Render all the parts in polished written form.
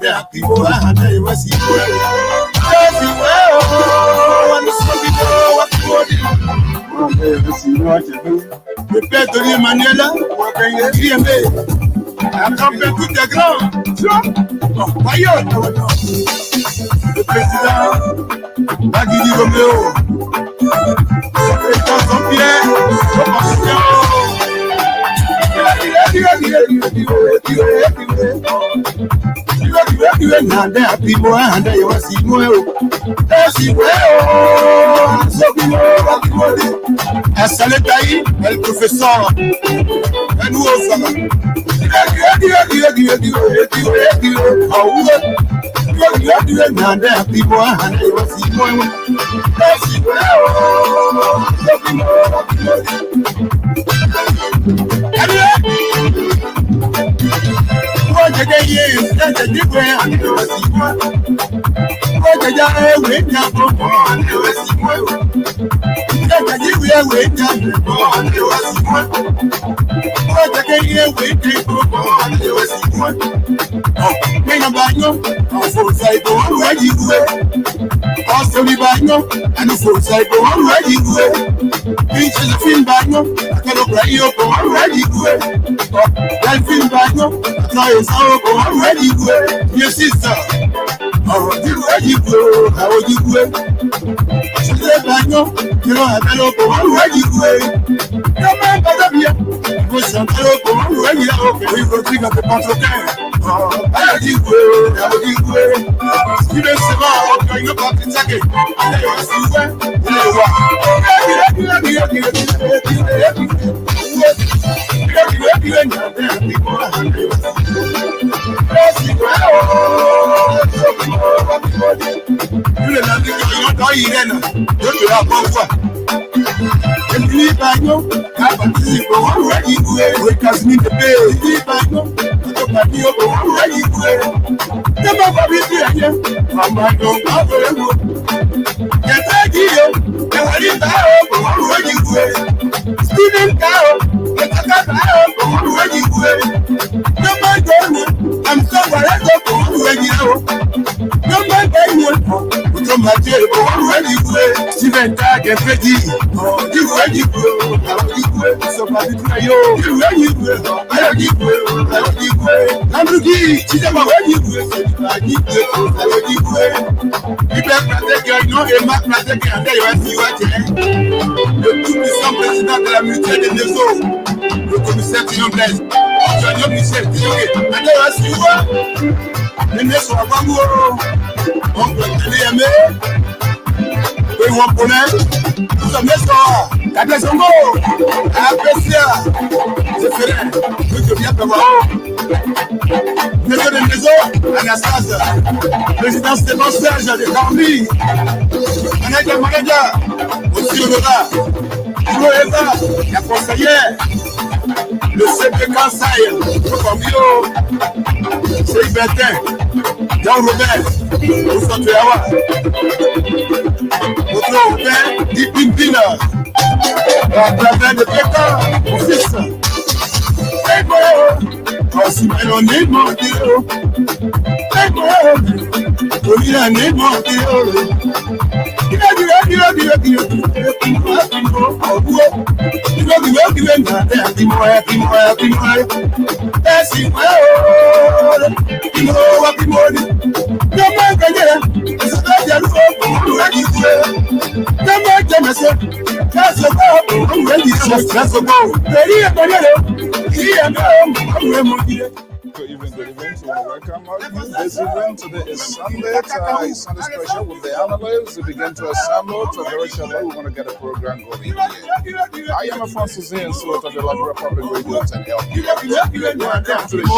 there people and they was everywhere. And some people what prepare to the Manuela, working in DMA. I'm compared to the ground. Le président Bagidi Romeo, secrétaire Jean-Pierre, le professeur, un nouveau le tout puissant président de la mutuelle des Nézos, le commissaire Tignonblaise, Jean Michel Tignonblaise, les Nézos à Bango, on peut les aimer, et on connaît, nous sommes Nézos, la Bézongo, la Bessia, c'est Ferrer, nous sommes bien prévoir. Nézos des Nézos, Anastasia, président Stéphane Serge de Gambie, manager, aussi le gars, la conseillère, le CP Kansai, le Cambio, c'est Bertin, Jean Robert, le Santuawa, notre Robert, Dipimpina, la Blavin de Pékin, mon fils. Aussi mélodie, mon Dieu, Good evening, good evening. So welcome all this evening. Today is Sunday. It's Sunday special with the Analysts. We begin to assemble. So very shortly, we're going to get a program going here. I am Alfonso Zin, so of the Lpr Public Radio and LP. Welcome to the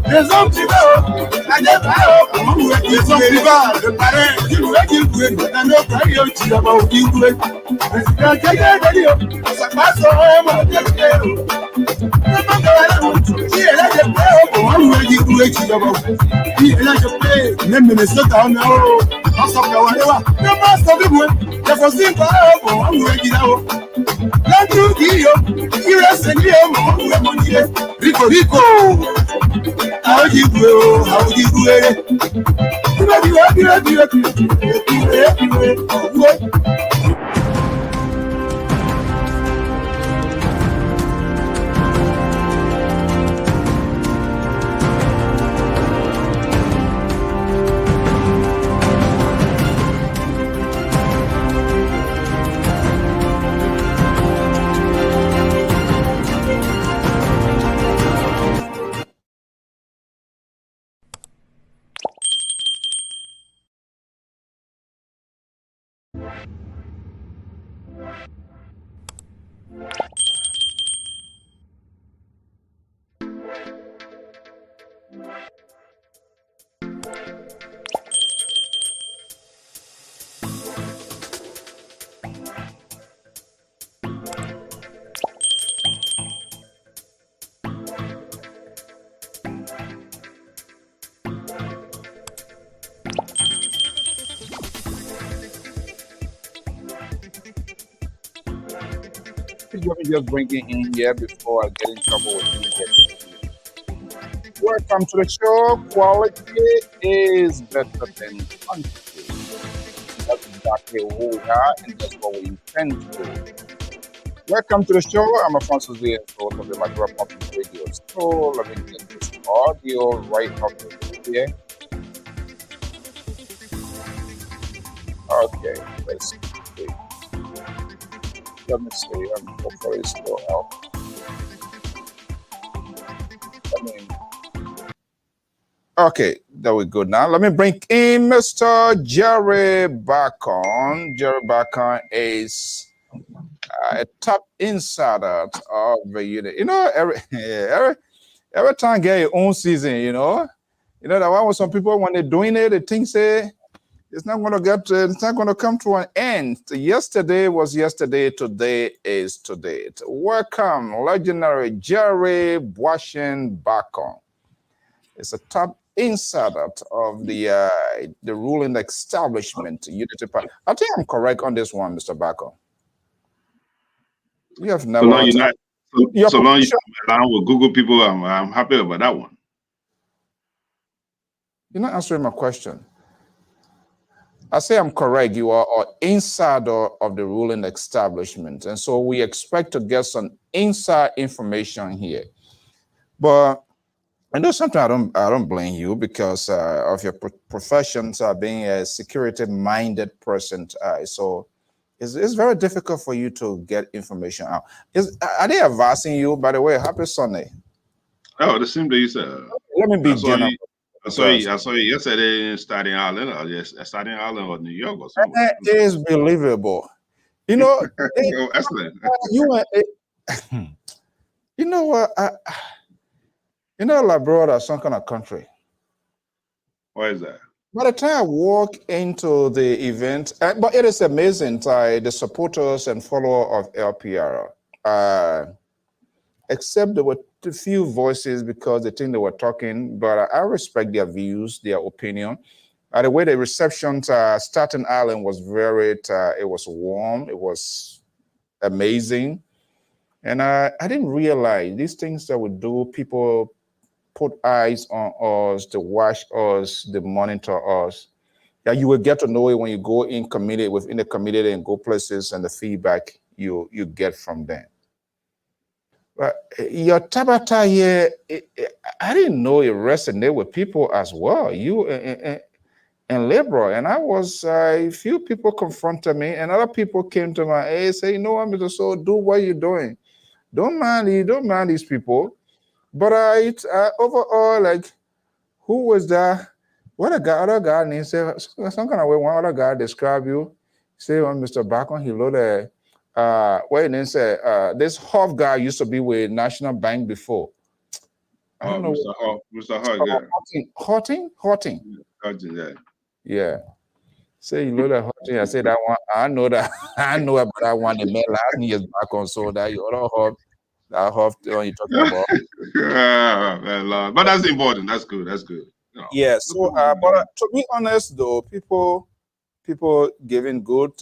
Les hommes privés, la débat, les hommes privés, le parrain, il voulait qu'il pouvait, dans nos pays, il a pas oublié, président Kaya Dadio, ça passe au moment de l'État. Qui est là, je paie, on voulait dire que tu as qui est là, je paie, même Minnesota, on a un ensemble de Walewa, le master de moi, il faut s'y pas, on voulait dire là-haut. Là, tu dis, il reste un lieu, on voulait m'en dire, Rico Rico. How do you grow? How do you grow? Let me just bring it in here before I get in trouble with you. Welcome to the show. Quality is better than quantity. That's exactly who we are, and that's what we intend to do. Welcome to the show. I'm Alfonso Z, host of the Magura Public Radio. So let me get this audio right up here. Okay, let's see. Let me see. Hopefully it's still out. Okay, there we go now. Let me bring in Mr. Jerry Bacon. Jerry Bacon is a top insider of the unit. You know, every time get your own season, you know that one with some people when they're doing it, they think say it's not going to come to an end. Yesterday was yesterday. Today is today. Welcome, legendary Jerry Bacon. It's a top insider of the ruling establishment, Unity Party. I think I'm correct on this one, Mr. Bacon. You have never. So now you're not. Along with Google people, I'm happy about that one. You're not answering my question. I say I'm correct. You are an insider of the ruling establishment. And so we expect to get some inside information here. But I know sometimes I don't blame you because of your profession, being a security-minded person. So it's very difficult for you to get information out. Are they advising you, by the way, happy Sunday? Oh, the same day you said. Let me be general. I saw you yesterday in Staten Island, or New York or something. It is believable. You know, excellent. You know what? Labrador is some kind of country. Why is that? By the time I walk into the event, but it is amazing, the supporters and followers of LPR, except there were a few voices because they think they were talking, but I respect their views, their opinion. The way the reception to Staten Island was it was warm, it was amazing. And I didn't realize these things that we do, people put eyes on us, to watch us, to monitor us. Yeah, you will get to know it when you go within the community and go places and the feedback you get from them. But your Tabata here, I didn't know it resonated with people as well. You and Liberal, and I was a few people confronted me, and other people came to my aid, say, Mr. So do what you're doing. Don't mind these people. But overall, like, who was that? What other guy named say some kind of way? One other guy describe you. Say on Mr. Bacon, he loaded. What he say? This Hoff guy used to be with National Bank before. I don't know. Mr. Hogg, yeah. Horting. Yeah. Yeah. Say you know that Horting. I said that one. I know that. I know about that one. They met last year's back on so that you other Hog. That Hog you're talking about. But that's important. That's good. That's good. You know, Yeah. So, but to be honest, though, people giving good.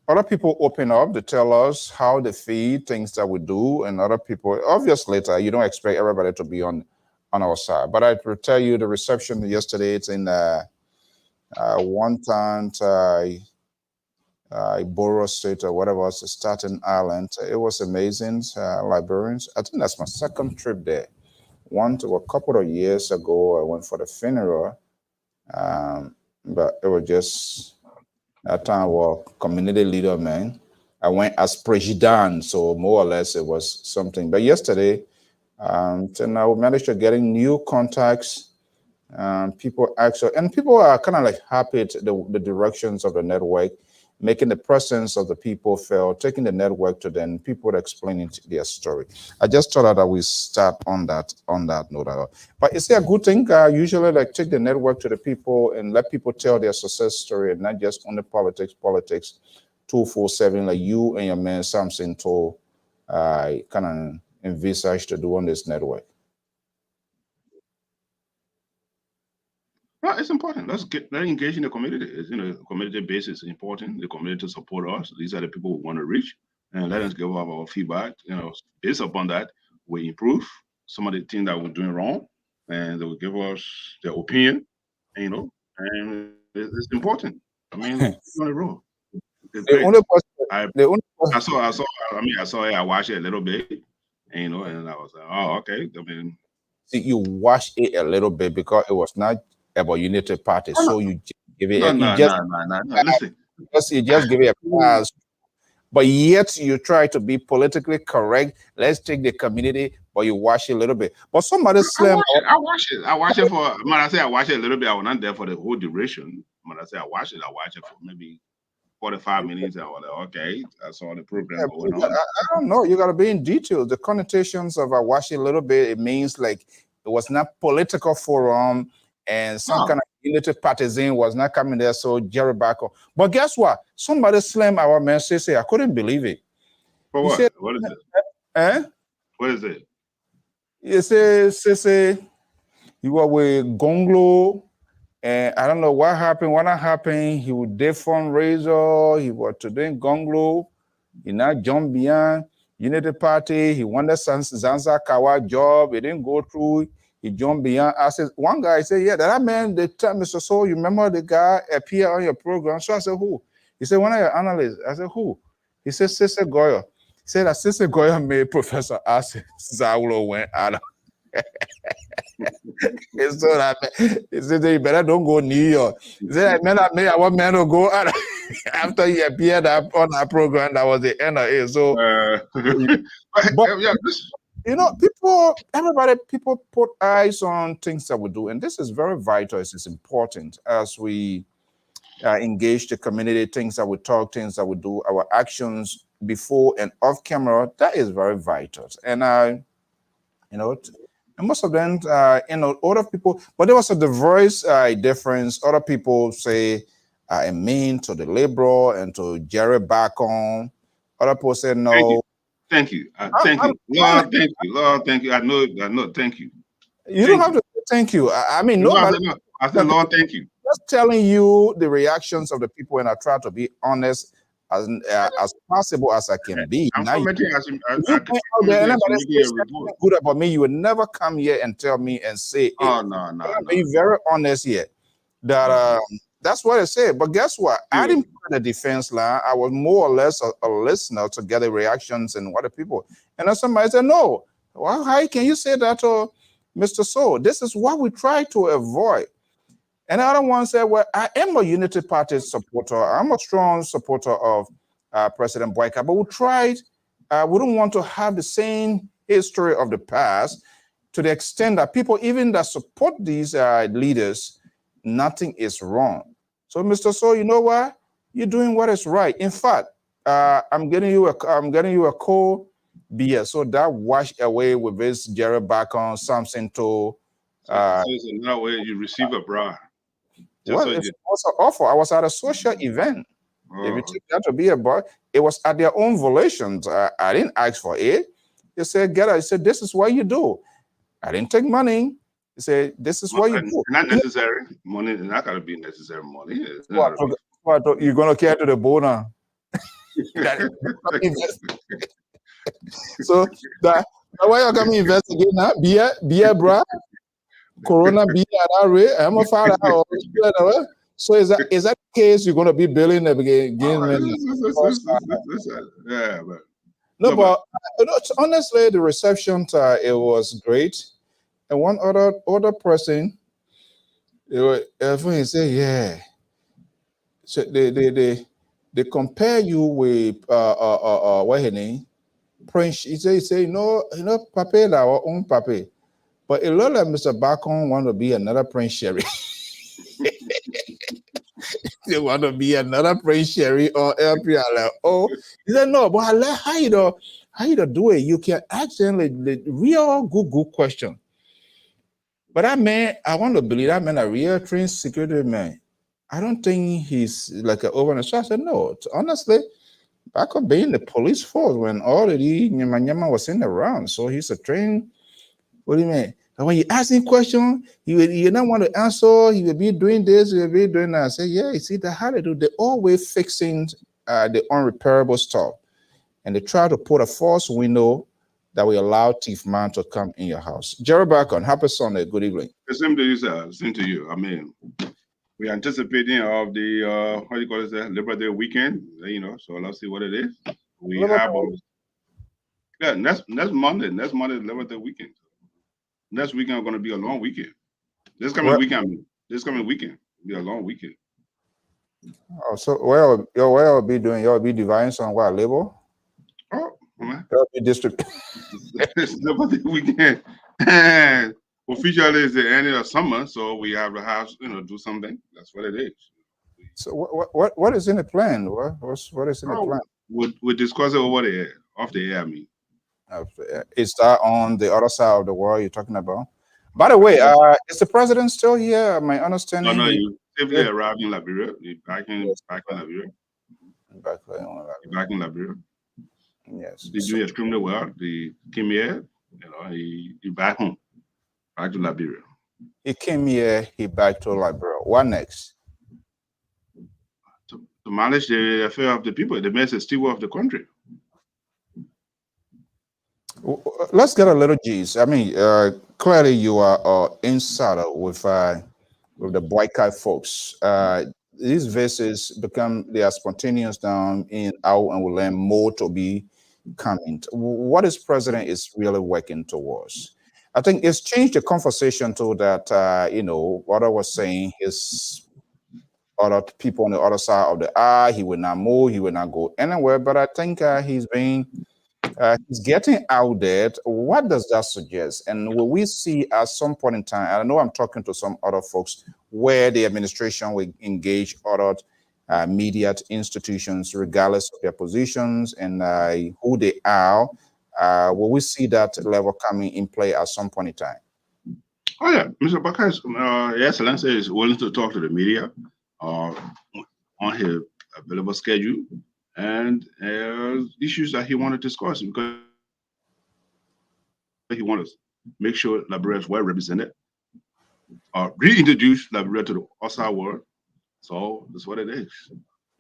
Other people open up to tell us how they feel, things that we do, and other people. Obviously, you don't expect everybody to be on our side. But I will tell you, the reception yesterday, it's in one town, Borough State or whatever, it's Staten Island. It was amazing. Librarians. I think that's my second trip there. A couple of years ago, I went for the funeral, but it was just. That time was community leader, man. I went as president, so more or less it was something. But yesterday, then I managed to getting new contacts. People actually, and people are kind of like happy at the directions of the network, making the presence of the people felt, taking the network to them, people explaining their story. I just thought that we start on that note. But is it a good thing? Usually, like take the network to the people and let people tell their success story, and not just only politics 247 like you and your man Samson told kind of envisage to do on this network. Well, it's important. Let's engage in the community. Community base is important. The community support us. These are the people we want to reach, and let us give our feedback. Based upon that, we improve some of the things that we're doing wrong, and they will give us their opinion. And it's important. I mean, it's on the road. It's great. I saw it. I watched it a little bit, and I was like, oh, okay. I mean, see, you watched it a little bit because it was not about Unity Party, so you just give it. Listen, you just give it a pass. But yet you try to be politically correct. Let's take the community, but you watch it a little bit. But somebody slam. I watch it for. When I say I watch it a little bit, I was not there for the whole duration. When I say I watch it for maybe 45 minutes. I was like, okay, I saw the program going on. I don't know. You got to be in detail. The connotations of I watch it a little bit. It means like it was not political forum. And some kind of unity partisan was not coming there, so Jerry Backo. But guess what? Somebody slammed our man, say, I couldn't believe it. For what? Said, what is it? What is it? You say, you were with Gonglo, and I don't know what happened. What happened? He would do fundraiser. He was today in Gonglo. He not jump beyond Unity Party. He wanted Zanza Kawa job. It didn't go through. He jumped beyond. I said, one guy said, yeah, that man, they tell Mr. So, you remember the guy appear on your program? So I said, who? He said, one of your analysts. I said, who? He said, Sister Goya. He said that Sister Goya made Professor Asa Zawulo went out. He said, you better don't go New York. He said, I want man to go out. After he appeared on our program, that was the end of it. So, people put eyes on things that we do, and this is very vital. It's important as we engage the community, things that we talk, things that we do, our actions before and off camera. That is very vital. And and most of them, other people, but there was the voice difference. Other people say, I mean to the liberal and to Jerry Bacon. Other people say no. Thank you. Thank you. Lord, thank you. Lord, thank you. I know. Thank you. You don't have to say thank you. I mean, nobody. I said, Lord, thank you. Just telling you the reactions of the people, and I try to be honest as possible as I can be. I'm good about me. You would never come here and tell me and say, "Oh no." Be very honest here. That that's what I said. But guess what? Yeah. I didn't put the defense line. I was more or less a listener to get the reactions and what the people. And then somebody said, "No, well, how can you say that to Mr. So? This is what we try to avoid." And the other one said, well, I am a Unity Party supporter. I'm a strong supporter of President Boyka, but we don't want to have the same history of the past to the extent that people, even that support these leaders, nothing is wrong. So, Mr. So, you know what? You're doing what is right. In fact, I'm getting you a call BS. So that washed away with this Jerry Bacon, something to. So it's another way you receive a bribe. Well, it's also awful. I was at a social event. If you took that to be a boy, it was at their own volitions. I didn't ask for it. They said, get it. I said, this is what you do. I didn't take money. They said, this is what you do. Not necessary. Money, not going to be necessary money. You're going to carry to the boat now. So that why you're coming investigate now? Beer, bra, Corona beer at rate. I'm a father. So is that the case? You're going to be billing the beginning? Yeah, but but honestly, the reception it was great. And one other person, everyone say, yeah. So they compare you with what her name? Prince. He say no, Pape our own Pape. But a lot of Mr. Bacon want to be another Prince Sherry. They want to be another Prince Sherry or Lpr. Oh, he said no, but I like how you do it. You can ask them the real good question. But that man, I want to believe that man a real trained security man. I don't think he's like an over. So I said no. Honestly, back up being the police force when already Nyama was in around. So he's a trained. What do you mean? And when you ask him questions, you don't want to answer. He will be doing this. He will be doing that. I say, yeah. You see, how they do? They always fixing the unrepairable stuff, and they try to put a false window that will allow thief man to come in your house. Jerry Bacon, happy Sunday. Good evening. The same to you, sir. Same to you. I mean, we're anticipating of the how do you call it, the Labor Day weekend. So let's see what it is. We have next Monday. Next Monday is Labor Day weekend. Next weekend going to be a long weekend. This coming weekend will be a long weekend. Oh, so what you'll be doing? You'll be dividing some what labor? Oh, man. You'll be district. It's Labor Day weekend, and officially it's the end of summer, so we have to have do something. That's what it is. So what is in the plan? What is in the plan? We'll discuss it over the air, off the air. I mean. Is that on the other side of the world you're talking about? By the way, is the president still here? My understanding. No, he safely arrived in Liberia. He's back in Liberia. Back in Liberia. Yes. He's doing extremely well. He came here, he back home, back to Liberia. He came here, he back to Liberia. What next? To manage the affair of the people, the message steward of the country. Let's get a little G's. I mean, clearly you are insider with the boycott folks. These visits they are spontaneous down in out, and will learn more to be coming. What is president is really working towards? I think it's changed the conversation to that. What I was saying is other people on the other side of the aisle. He will not move. He will not go anywhere. But I think he's getting out there. What does that suggest? And will we see at some point in time, I know I'm talking to some other folks, where the administration will engage other media institutions, regardless of their positions and who they are? Will we see that level coming in play at some point in time? Oh, yeah. Mr. Bakai's Excellency is willing to talk to the media on his available schedule, and issues that he wanted to discuss, because he wanted to make sure Liberia is well represented, reintroduce Liberia to the outside world. So that's what it is.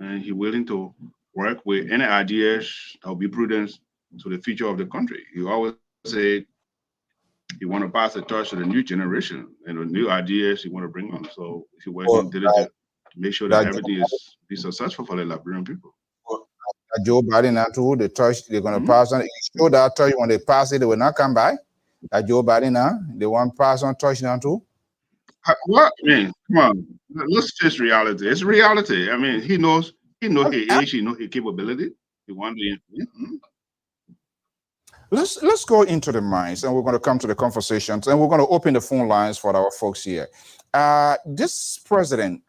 And he's willing to work with any ideas that will be prudent to the future of the country. He always say he want to pass the torch to the new generation and the new ideas he want to bring on. So he's working diligently to make sure that everything is be successful for the Liberian people. Joe Biden now too, the touch they're gonna pass on. You show that touch when they pass it, they will not come by. Joe Biden now, they want pass on touch now too. What? I mean, come on, let's face reality. It's reality. I mean, he knows his age, he knows his capability. He wants to. Let's go into the minds, and we're going to come to the conversations, and we're going to open the phone lines for our folks here. This president,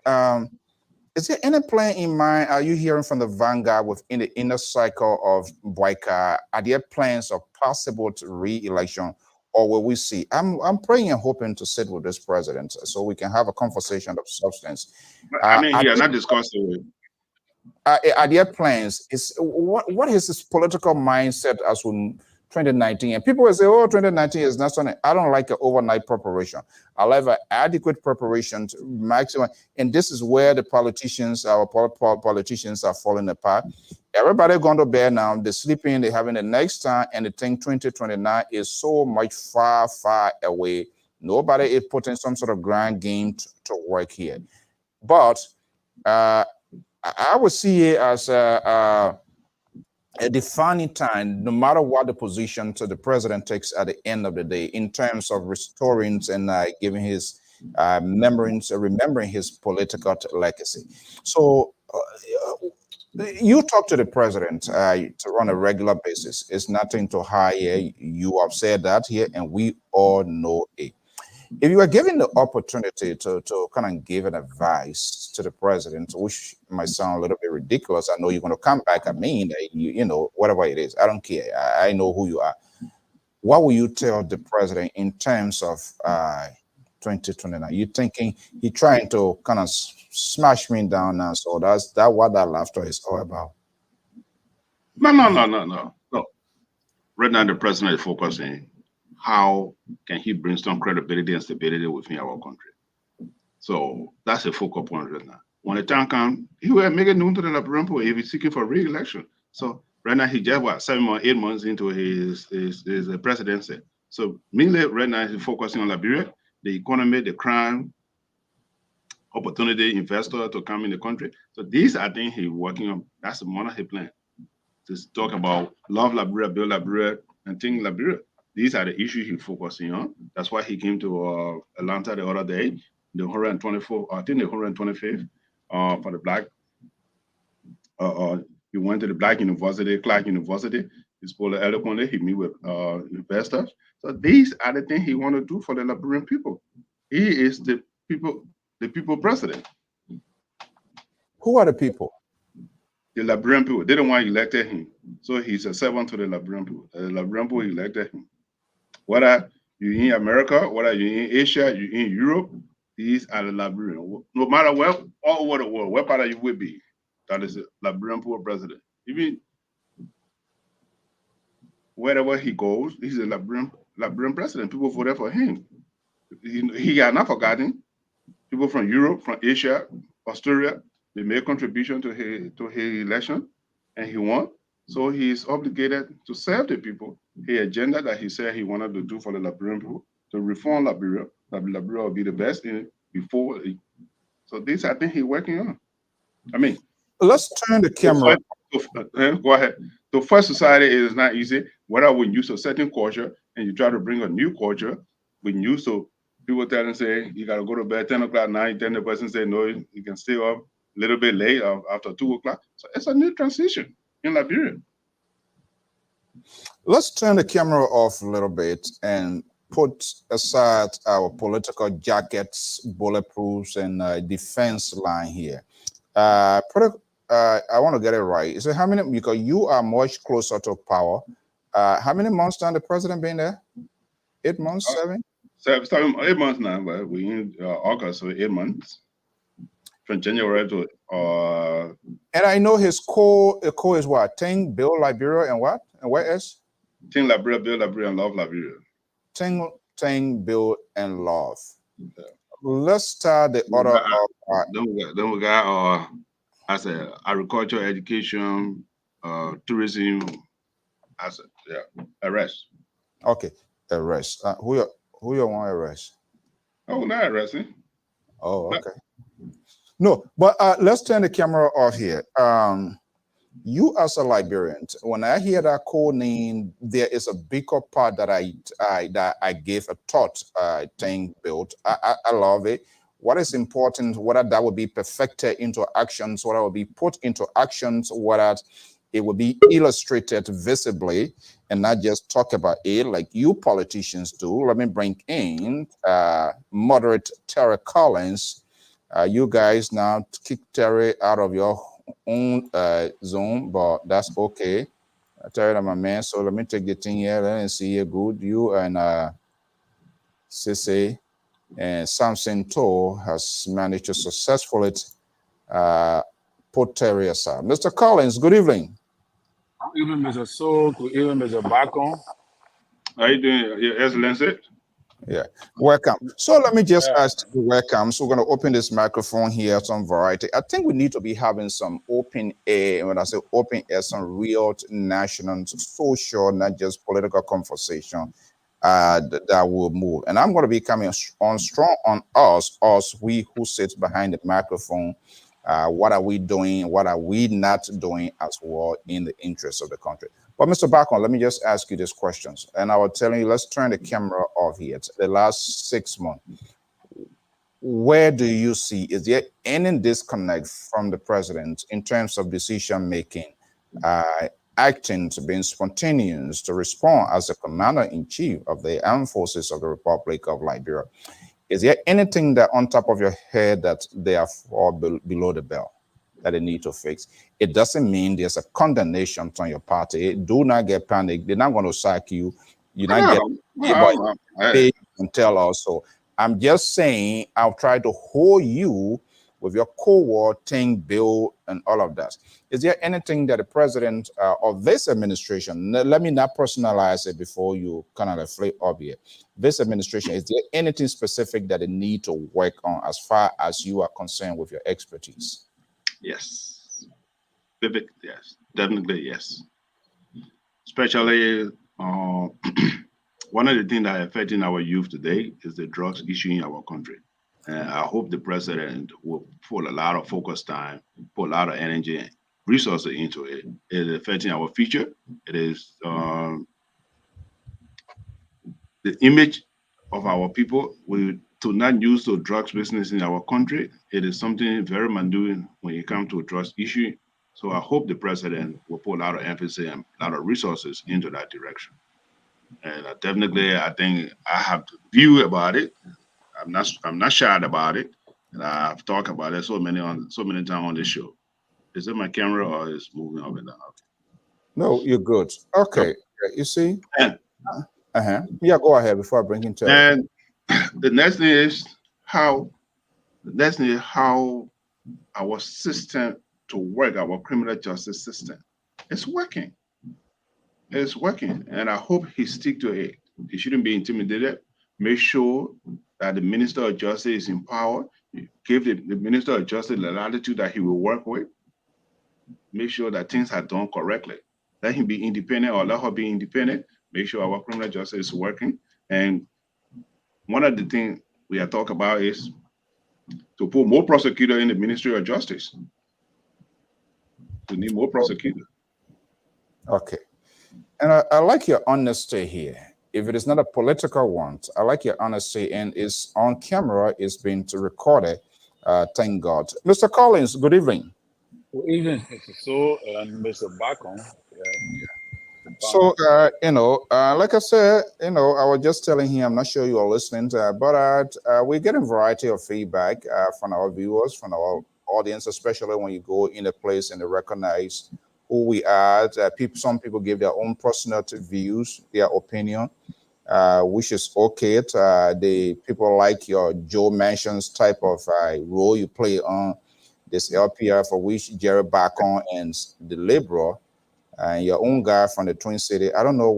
Is there any plan in mind? Are you hearing from the vanguard within the inner cycle of Boyka? Are there plans of possible re-election, or will we see? I'm praying and hoping to sit with this president so we can have a conversation of substance. I mean, you are not discussing. Are there plans? Is what is his political mindset as when 2019? And people will say, "Oh, 2019 is not something." I don't like an overnight preparation. I like an adequate preparation to maximum. And this is where the politicians, our politicians, are falling apart. Everybody going to bed now. They're sleeping. They're having the next time, and the thing 2029 is so much far away. Nobody is putting some sort of grand game to work here. But I would see it as a defining time, no matter what the position the president takes at the end of the day, in terms of restoring and giving his remembering his political legacy. So you talk to the president to run a regular basis. It's nothing to hide. You have said that here, and we all know it. If you are given the opportunity to kind of give an advice to the president, which might sound a little bit ridiculous, I know you're going to come back. I mean, you know, whatever it is, I don't care. I know who you are. What will you tell the president in terms of 2029? You thinking he trying to kind of smash me down now? So that's what that laughter is all about. No. Right now, the president is focusing. How can he bring some credibility and stability within our country? So that's a focal point right now. When the time comes, he will make it known to the Liberian people if he's seeking for re-election. So right now, he just 7 or 8 months into his presidency. So mainly right now, he's focusing on Liberia, the economy, the crime, opportunity, investor to come in the country. So these are things he's working on. That's one of his plans. To talk about love Liberia, build Liberia, and think Liberia. These are the issues he's focusing on. That's why he came to Atlanta the other day, the 124th, I think the 125th for the Black. He went to the Black University, Clark University. He spoke eloquently. He met with investors. So these are the things he want to do for the Liberian people. He is the people president. Who are the people? The Liberian people. They don't want to elect him. So he's a servant to the Liberian people. The Liberian people elected him. Whether you're in America, whether you're in Asia, you're in Europe, these are the Liberian. No matter where, all over the world, where part of you will be, that is the Liberian poor president. Even wherever he goes, he's a Liberian president. People voted for him. He has not forgotten. People from Europe, from Asia, Australia, they made contribution to his election, and he won. So he is obligated to serve the people. The agenda that he said he wanted to do for the Liberian people, to reform Liberia, that Liberia will be the best in it before. So these are things he's working on. I mean, let's turn the camera. Go ahead. The first society is not easy. Whether we use a certain culture and you try to bring a new culture, when you so people tell them say you gotta go to bed 10 o'clock, 9, 10, the person say no, you can stay up a little bit late after 2 o'clock. So it's a new transition in Liberia. Let's turn the camera off a little bit and put aside our political jackets, bulletproofs, and defense line here. I want to get it right. So how many, because you are much closer to power, how many months now the president been there? 8 months, 7? 8 months now, but we in August, so 8 months. From January to and I know his core is what? Think, build Liberia, and what? And what else? Think Liberia, build Liberia, and love Liberia. Think, build, and love. Yeah. Let's start the order of then we got as a agriculture, education, tourism, as arrest. Okay, arrest. Who you want to arrest? Oh, not arresting. Oh, okay. No, but let's turn the camera off here. You as a Liberian, when I hear that code name, there is a bigger part that I gave a thought. Thing built. I love it. What is important, whether that will be perfected into actions, whether it will be put into actions, whether it will be illustrated visibly and not just talk about it like you politicians do. Let me bring in moderate Terry Collins. You guys now kick Terry out of your own zone, but that's okay. Terry, my man. So let me take the thing here. Let me see you good. You and Sisse and Samson Toe has managed to successfully put Terry aside. Mr. Collins, good evening. Good evening, Mr. Soul. Good evening, Mr. Bacon. How you doing, Your Excellency? Yeah, welcome. So let me just ask you, welcome. So we're going to open this microphone here, some variety. I think we need to be having some open air. And when I say open air, some real national, social, not just political conversation that will move. And I'm going to be coming on strong on us, we who sits behind the microphone. What are we doing? What are we not doing as well in the interest of the country? But Mr. Bacon, let me just ask you these questions. And I was telling you, let's turn the camera off here. It's the last 6 months. Where do you see, is there any disconnect from the president in terms of decision making, acting to being spontaneous to respond as the commander-in-chief of the armed forces of the Republic of Liberia? Is there anything that on top of your head that they are fall below the belt that they need to fix? It doesn't mean there's a condemnation on your party. Do not get panicked. They're not going to sack you. You're not getting and tell us. So I'm just saying I'll try to hold you with your core thing, bill, and all of that. Is there anything that the president of this administration, let me not personalize it before you kind of flip up here. This administration, is there anything specific that they need to work on as far as you are concerned with your expertise? Yes. Yes, definitely yes. Especially one of the things that are affecting our youth today is the drugs issue in our country. And I hope the president will put a lot of focus time, put a lot of energy and resources into it. It is affecting our future. It is the image of our people. We to not use the drugs business in our country. It is something very mundane when it comes to a drugs issue. So I hope the president will put a lot of emphasis and a lot of resources into that direction. And definitely, I think I have the view about it. I'm not shy about it, and I've talked about it so many times on this show. Is it my camera or is moving up and down? No, you're good. Okay, you see. Yeah, go ahead before I bring him to. And the next thing is how our system to work, our criminal justice system, it's working. It's working, and I hope he stick to it. He shouldn't be intimidated. Make sure that the Minister of Justice is empowered. Give the Minister of Justice the latitude that he will work with. Make sure that things are done correctly. Let him be independent or let her be independent. Make sure our criminal justice is working. And one of the things we are talking about is to put more prosecutors in the Ministry of Justice. We need more prosecutors. Okay. And I like your honesty here. If it is not a political one, I like your honesty, and it's on camera, it's been recorded. Thank God. Mr. Collins, good evening. Good evening, Mr. Soul and Mr. Bacon. So, like I said, I was just telling him, I'm not sure you are listening, but we're getting a variety of feedback from our viewers, from our audience, especially when you go in a place and they recognize who we are. Some people give their own personal views, their opinion, which is okay. The people like your Joe Manchin's type of role you play on this LPR, for which Jerry Bacon and the Liberal, and your own guy from the Twin City. I don't know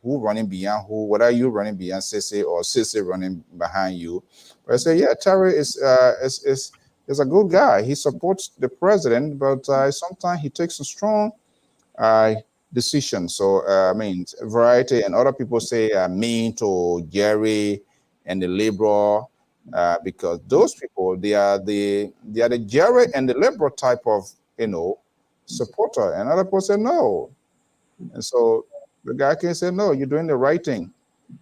who running behind who, whether you running behind Sisse or Sisse running behind you. But I say, yeah, Terry is a good guy. He supports the president, but sometimes he takes a strong decision. So, I mean, variety, and other people say mean to Jerry and the Liberal, because those people, they are the Jerry and the Liberal type of, supporter. And other people say no. And so the guy can say, no, you're doing the right thing.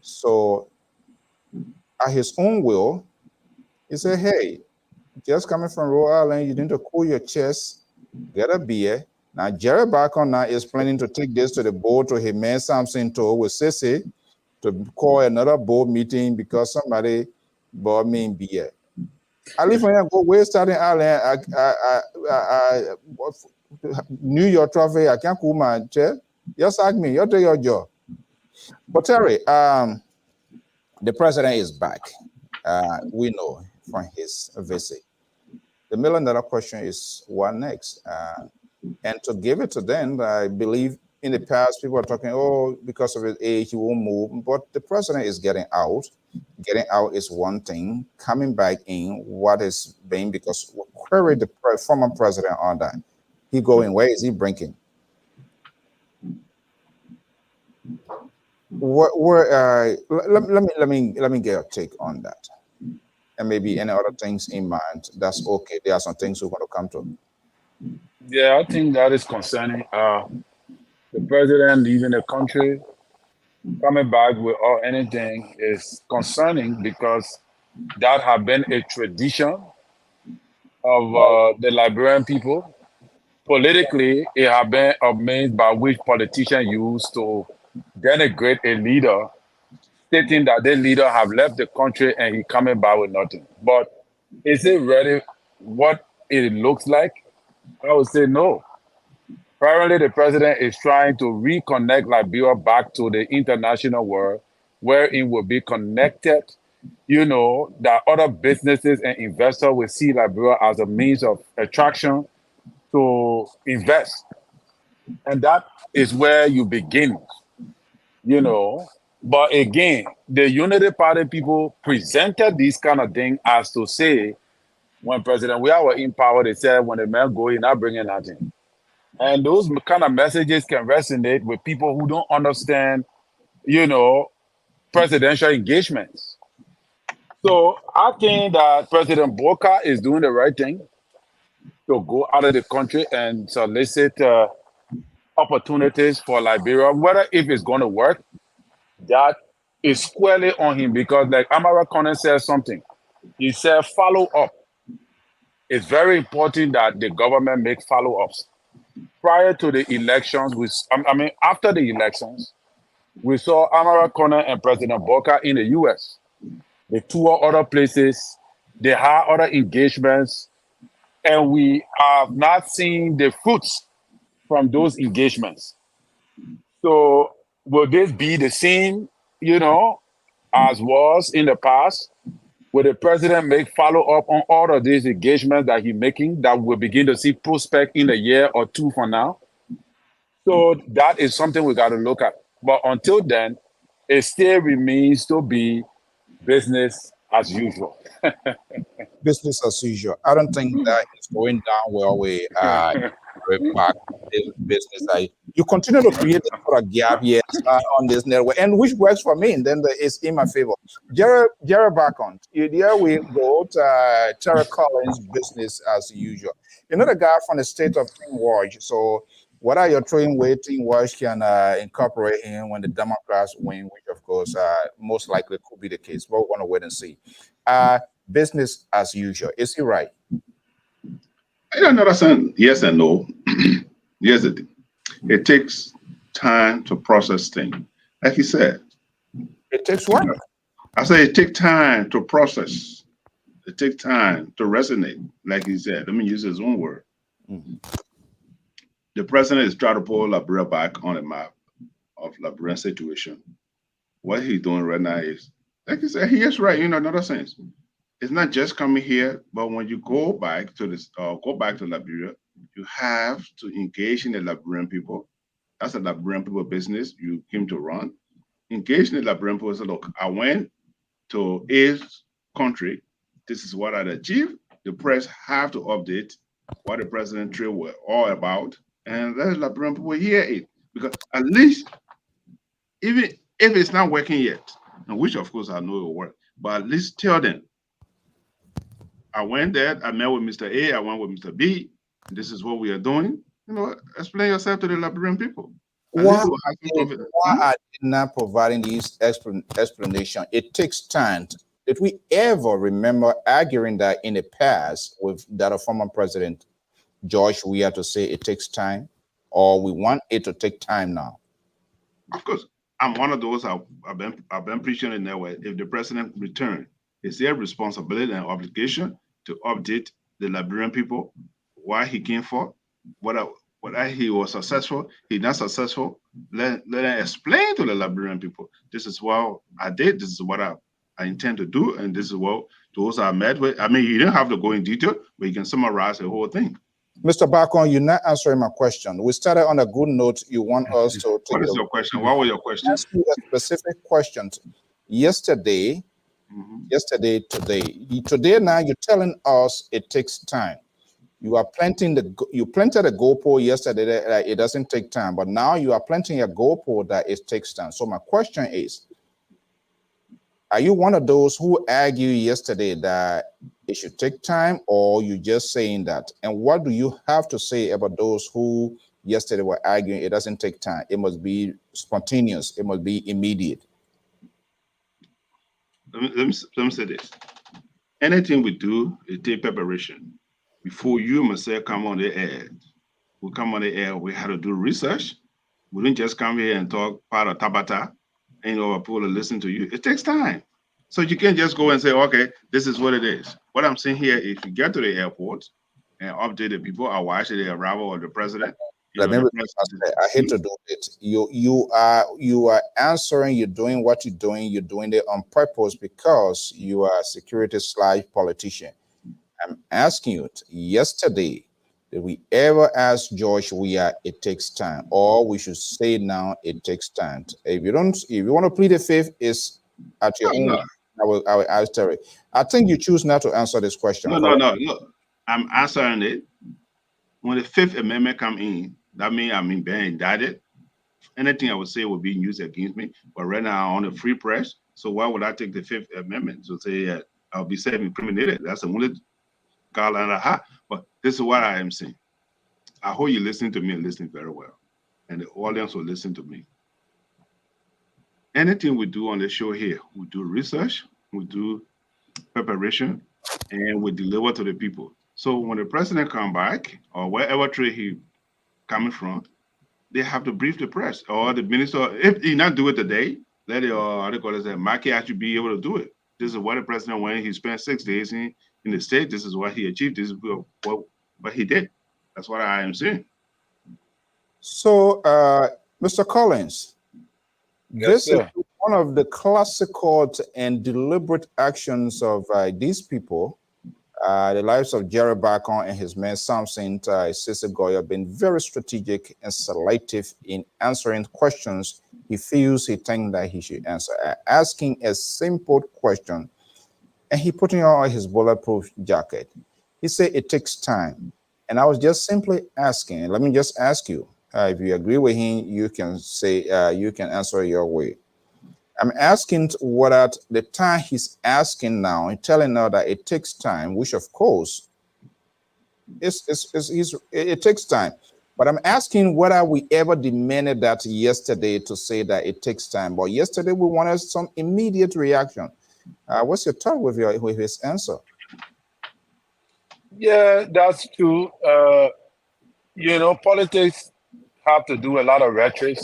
So at his own will, he said, hey, just coming from Rhode Island, you need to cool your chest, get a beer. Now, Jerry Bacon now is planning to take this to the board, to his man Samson to with Sisse, to call another board meeting because somebody bought me beer. I live here, go way starting Ireland. New York traffic. I can't come my chair. Just ask me. You do your job. But Terry, the president is back. We know from his visit. The $1 million question is what next? And to give it to them, I believe in the past people are talking, oh, because of his age, he won't move. But the president is getting out. Getting out is one thing. Coming back in, what is being, because query the former president on that. He going, where is he bringing? Let me get a take on that, and maybe any other things in mind. That's okay. There are some things we're going to come to. Yeah, I think that is concerning. The president leaving the country, coming back with or anything is concerning because that have been a tradition of the Liberian people. Politically, it have been a means by which politicians use to denigrate a leader, stating that the leader have left the country and he coming back with nothing. But is it really what it looks like? I would say no. Apparently, the president is trying to reconnect Liberia back to the international world, where it will be connected. That other businesses and investors will see Liberia as a means of attraction to invest. And that is where you begin, But again, the Unity Party people presented this kind of thing as to say, when President we are in power, they said, when the men go, you're not bringing nothing. And those kind of messages can resonate with people who don't understand, presidential engagements. So I think that President Boka is doing the right thing to go out of the country and solicit opportunities for Liberia. Whether if it's going to work, that is squarely on him, because like Amara Conan says something. He said follow up. It's very important that the government make follow-ups. Prior to the elections, after the elections, we saw Amara Conan and President Boka in the US. They tour other places, they have other engagements, and we have not seen the fruits from those engagements. So will this be the same, as was in the past? Will the president make follow-up on all of these engagements that he's making that we'll begin to see prospect in a year or two from now? So that is something we got to look at. But until then, it still remains to be business as usual. Business as usual. I don't think that is going down well with back business. You continue to create a sort of gap here on this network, and which works for me, and then it's in my favor. Jared Bacon, here we go to Terry Collins, business as usual. Another guy from the state of King Watch. So what are your train way King Watch can incorporate in when the Democrats win, which of course most likely could be the case, but we're going to wait and see. Business as usual. Is he right? Another saying, yes and no. Yes, it takes time to process things. Like he said. It takes what? I say it takes time to process. It takes time to resonate, like he said. Let me use his own word. Mm-hmm. The president is trying to pull Liberia back on the map of Liberian situation. What he's doing right now is, like he said, he is right in another sense. It's not just coming here, but when you go back to this, go back to Liberia, you have to engage in the Liberian people. That's a Liberian people business you came to run. Engage in the Liberian people. Say, look, I went to a country. This is what I achieved. The press have to update what the president trade were all about, and let the Liberian people hear it. Because at least, even if it's not working yet, and which of course I know it will work, but at least tell them, I went there, I met with Mr. A, I went with Mr. B, this is what we are doing. Explain yourself to the Liberian people. Why are they not providing these explanation? It takes time. Did we ever remember arguing that in the past with that of former President George Weah to say it takes time, or we want it to take time now? Of course, I'm one of those. I've been preaching in that way. If the president return, it's their responsibility and obligation to update the Liberian people why he came for, whether he was successful, he not successful. Let him explain to the Liberian people. This is what I did. This is what I intend to do, and this is what those I met with. I mean, you don't have to go in detail, but you can summarize the whole thing. Mr. Bacon, you're not answering my question. We started on a good note. You want us to take What is your question? What was your question? Ask you a specific question. Yesterday, today now you're telling us it takes time. You are planted a goalpost yesterday that it doesn't take time, but now you are planting a goalpost that it takes time. So my question is, are you one of those who argued yesterday that it should take time, or you just saying that? And what do you have to say about those who yesterday were arguing it doesn't take time? It must be spontaneous. It must be immediate. Let me say this. Anything we do, it takes preparation. Before you myself come on the air, we had to do research. We didn't just come here and talk part of Tabata and people to listen to you. It takes time. So you can't just go and say, okay, this is what it is. What I'm saying here, if you get to the airport and update the people, or watch the arrival of the president. I hate to do it. You are answering, you're doing what you're doing it on purpose because you are a security/politician. I'm asking you, yesterday, did we ever ask George it takes time, or we should say now it takes time? If you want to plead the fifth, is at your own. I will answer it. I think you choose not to answer this question. No. I'm answering it. When the Fifth Amendment come in, that means I'm being indicted. Anything I would say will be used against me. But right now I'm on a free press, so why would I take the Fifth Amendment to say I'll be self-incriminated? That's the only call and a hat. But this is what I am saying. I hope you listen to me and listen very well, and the audience will listen to me. Anything we do on the show here, we do research, we do preparation, and we deliver to the people. So when the president come back, or wherever trade he coming from, they have to brief the press or the minister. If he not do it today, let it Maki actually be able to do it. This is what the president went. He spent 6 days in the state. This is what he achieved. This is what he did. That's what I am saying. So, Mr. Collins, Yes, this is one of the classical and deliberate actions of these people. The lives of Jerry Bacon and his man Samson Sisi Goyo have been very strategic and selective in answering questions he feels he thinks that he should answer. Asking a simple question, and he putting on his bulletproof jacket. He said it takes time. And I was just simply asking, let me just ask you, if you agree with him, you can say, you can answer your way. I'm asking what at the time he's asking now and telling now that it takes time, which of course it takes time. But I'm asking whether we ever demanded that yesterday to say that it takes time. But yesterday we wanted some immediate reaction. What's your thought with his answer? Yeah, that's true. Politics have to do a lot of rhetoric.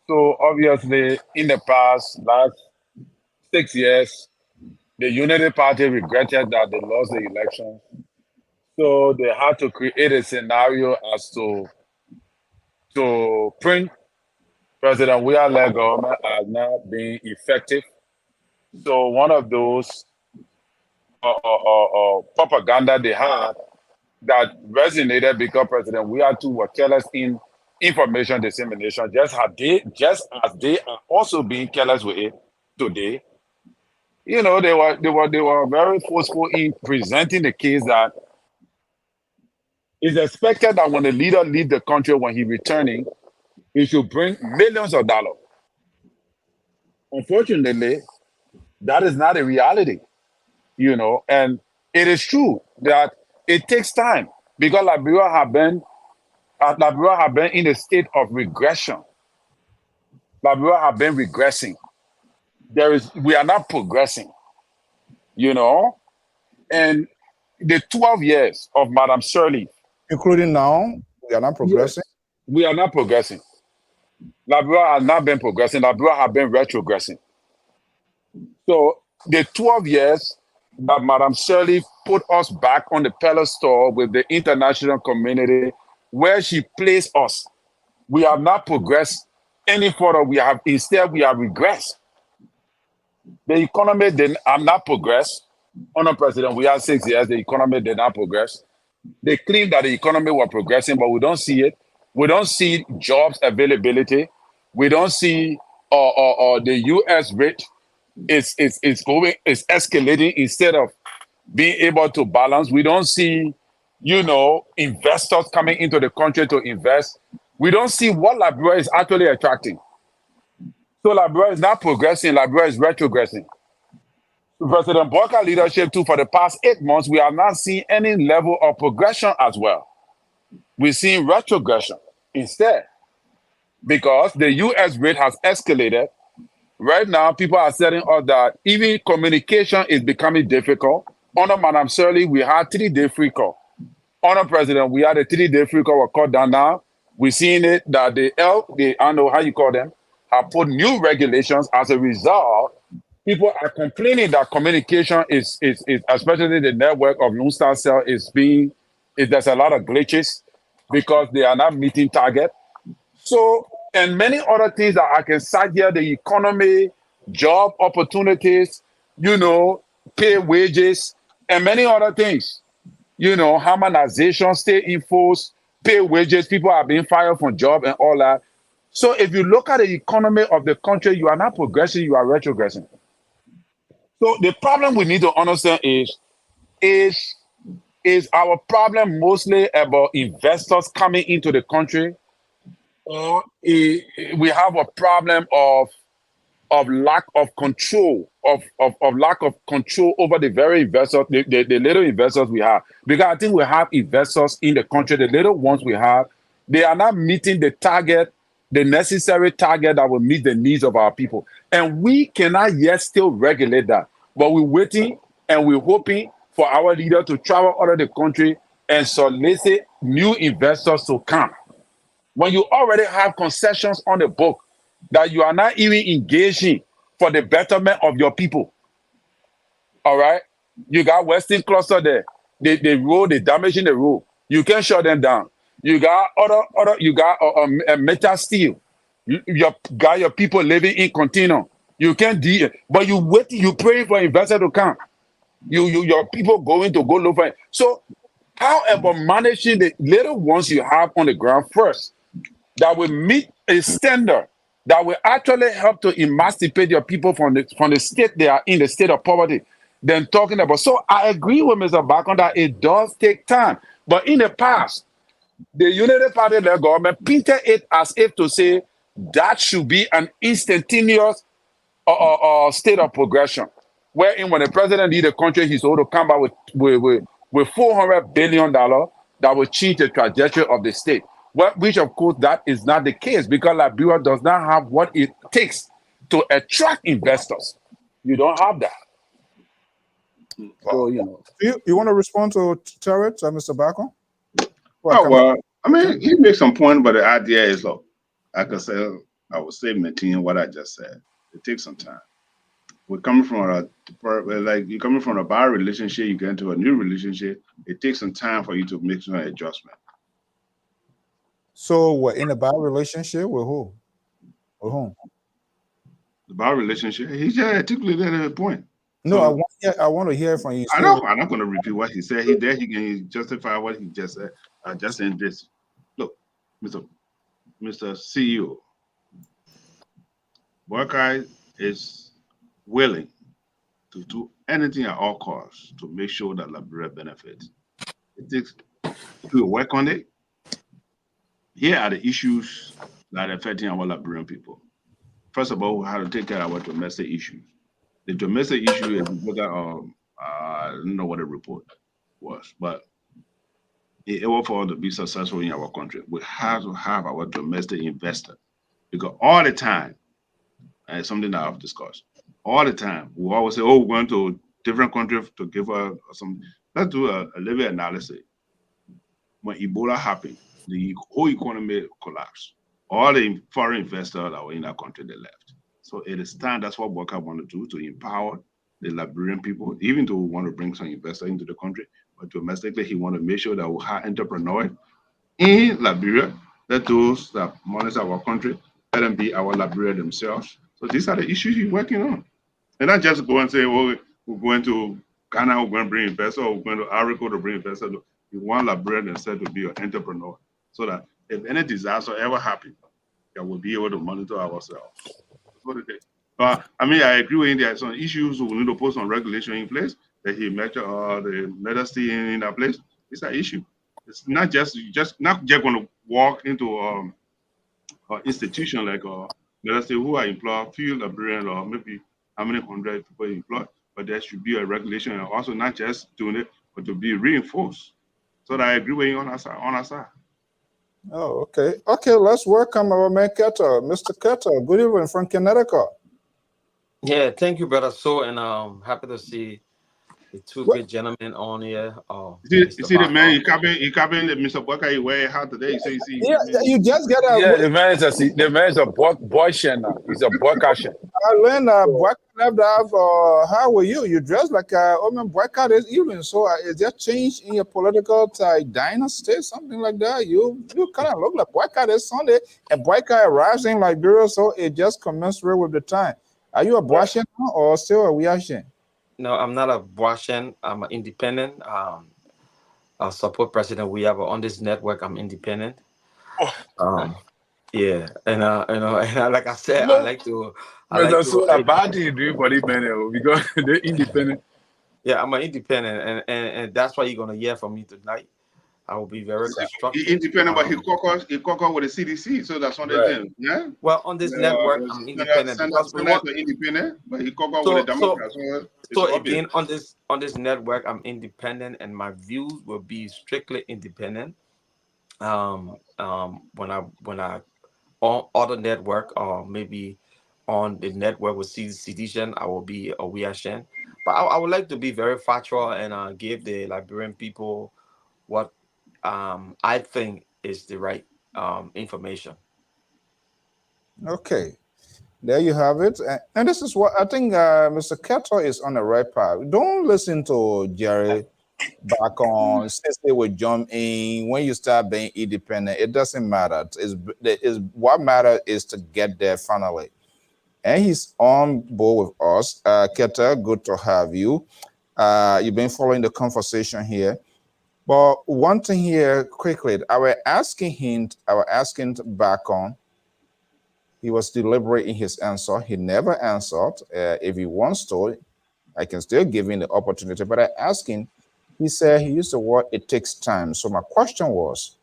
So obviously, in the last 6 years, the Unity Party regretted that they lost the election. So they had to create a scenario as to print President William government as not being effective. So one of those propaganda they had that resonated because President William too were careless in information dissemination, just as they are also being careless with it today. They were very forceful in presenting the case that it's expected that when the leader leaves the country, when he's returning, he should bring millions of dollars. Unfortunately, that is not a reality, and it is true that it takes time because Liberia have been in a state of regression. Liberia have been regressing. We are not progressing, and the 12 years of Madam Shirley, including now, we are not progressing. Yes, we are not progressing. Liberia has not been progressing. Liberia have been retrogressing. So the 12 years that Madam Shirley put us back on the pedestal with the international community where she placed us. We have not progressed any further. We have regressed. The economy have not progressed. Under President, we had 6 years, the economy did not progress. They claim that the economy was progressing, but we don't see it. We don't see jobs availability. We don't see the US rate is escalating instead of being able to balance. We don't see, investors coming into the country to invest. We don't see what Liberia is actually attracting. So Liberia is not progressing, Liberia is retrogressing. President Boyka leadership too, for the past 8 months, we are not seeing any level of progression as well. We're seeing retrogression instead because the US rate has escalated. Right now, people are telling us that even communication is becoming difficult. Under Madam Shirley, we had 3-day free call. Under President, we had a 3-day free call. We're cut down now. We're seeing it that I don't know how you call them, have put new regulations. As a result, people are complaining that communication is especially the network of Lone Star Cell there's a lot of glitches because they are not meeting target. So, and many other things that I can cite here, the economy, job opportunities, pay wages, and many other things. Harmonization, state enforced, pay wages, people are being fired from job and all that. So if you look at the economy of the country, you are not progressing, you are retrogressing. So the problem we need to understand is our problem mostly about investors coming into the country, or we have a problem of lack of control, of lack of control over the very investors, the little investors we have. Because I think we have investors in the country, the little ones we have, they are not meeting the target, the necessary target that will meet the needs of our people. And we cannot yet still regulate that. But we're waiting and we're hoping for our leader to travel out of the country and solicit new investors to come. When you already have concessions on the book that you are not even engaging for the betterment of your people, all right? You got Western Cluster there. They road, they damaging the road. You can shut them down. You got you got metal steel. You got your people living in Continuum. You can't do it, but you pray for investors to come. Your people going to go look for it. So how about managing the little ones you have on the ground first that will meet a standard that will actually help to emancipate your people from the state they are in, the state of poverty, than talking about. So I agree with Mr. Bacon that it does take time. But in the past, the Unity Party-led government painted it as if to say that should be an instantaneous state of progression, wherein when the president leads the country, he's able to come back with $400 billion that will change the trajectory of the state. Which, of course, that is not the case because Liberia does not have what it takes to attract investors. You don't have that. So, You want to respond to Terrence, Mr. Bacon? Well, I mean, he makes some point, but the idea is, look, like I said, I would say maintain what I just said. It takes some time. We're coming from you're coming from a bad relationship, you get into a new relationship. It takes some time for you to make some adjustment. So we're in a bad relationship with who? With whom? The bad relationship. He just articulated a point. No, so, I want to hear from you. I know. I'm not going to repeat what he said. He can justify what he just said. Just in this. Look, Mr. CEO, Boyka is willing to do anything at all costs to make sure that Liberia benefits. It takes to work on it. Here are the issues that are affecting our Liberian people. First of all, we have to take care of our domestic issues. The domestic issue is I don't know what the report was, but in order for us to be successful in our country, we have to have our domestic investor. Because all the time, and it's something that I've discussed, all the time, we always say, oh, we're going to different countries to give us some. Let's do a little analysis. When Ebola happened, the whole economy collapsed. All the foreign investors that were in that country, they left. So it is time, that's what Boyka want to do, to empower the Liberian people, even though we want to bring some investors into the country, but domestically, he want to make sure that we have entrepreneurs in Liberia, let those that monitor our country, let them be our Liberia themselves. So these are the issues he's working on. And not just go and say, well, we're going to Ghana, we're going to bring investors, or we're going to Africa to bring investors. We want Liberia themselves to be an entrepreneur so that if any disaster ever happens, that we'll be able to monitor ourselves. That's what it is. I mean, I agree with him. There are some issues we need to put some regulation in place that he mentioned, the medicine in that place. It's an issue. It's not just going to walk into an institution like let's say who are employed, few Liberian or maybe how many hundred people employed, but there should be a regulation and also not just doing it, but to be reinforced. So that I agree with you on our side. Oh, okay. Okay, let's welcome our man Keto. Mr. Keto, good evening from Connecticut. Yeah, thank you, brother. So, and happy to see the two great gentlemen on here. You see the man, he cabin Mr. Bucker, he wear a hat today. You just get a... Yeah, the man is a boy shen. He's a boy cashin. I learned boy left off. How were you? You dressed like a boy cat this evening. So is there change in your political dynasty, something like that? You kind of look like boy cat this Sunday, and boy cat arrives in Liberia, so it just commensurate with the time. Are you a boy shen or still a weashen? No, I'm not a Boishen. I'm an independent. I support President Weaver on this network. I'm independent. Yeah, and like I said, I like to. Bad thing you do for the men because they're independent. Yeah, I'm an independent, and that's why you're gonna hear from me tonight. I will be very constructive. Independent, but he caucus with the CDC, so that's one of the things. Yeah. Well, on this network, I'm independent because we want independent, but he caucus with the Democrats. So again, on this network, I'm independent, and my views will be strictly independent. When I on other network or maybe on the network with Citizen, I will be a Weashen. But I would like to be very factual and give the Liberian people what I think is the right information. Okay, there you have it. And this is what I think Mr. Keto is on the right path. Don't listen to Jerry back on since they would jump in. When you start being independent, it doesn't matter. Is what matters is to get there finally. And he's on board with us. Keto, good to have you. You've been following the conversation here. But one thing here quickly, I was asking back on. He was deliberate in his answer. He never answered. If he wants to, I can still give him the opportunity. But I asked him, he said he used the word, it takes time. So my question was,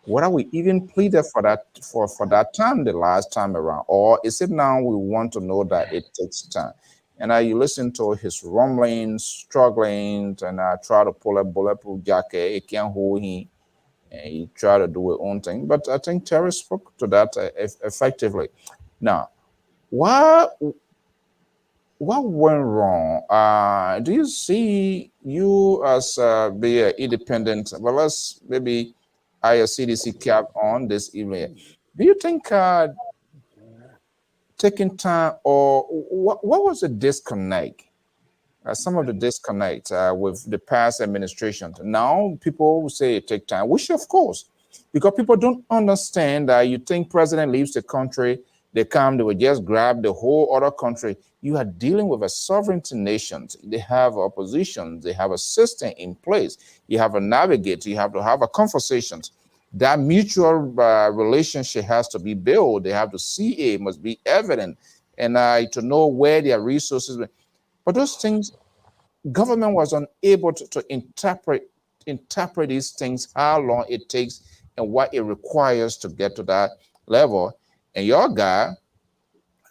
what are we even pleaded for that time the last time around? Or is it now we want to know that it takes time? And you listen to his rumblings, struggling, and I try to pull a bulletproof jacket. It can't hold him. And he tried to do his own thing. But I think Terry spoke to that effectively. Now, what went wrong? Do you see you as being independent? Well, let's maybe I a CDC cap on this evening. Do you think taking time or what was the disconnect? Some of the disconnect with the past administration. Now people say it take time, which of course, because people don't understand that you think president leaves the country, they will just grab the whole other country. You are dealing with a sovereignty nation. They have opposition, they have a system in place. You have a navigator, you have to have a conversation. That mutual relationship has to be built. They have to see it, must be evident, and to know where their resources. But those things, government was unable to interpret these things, how long it takes and what it requires to get to that level. And your guy,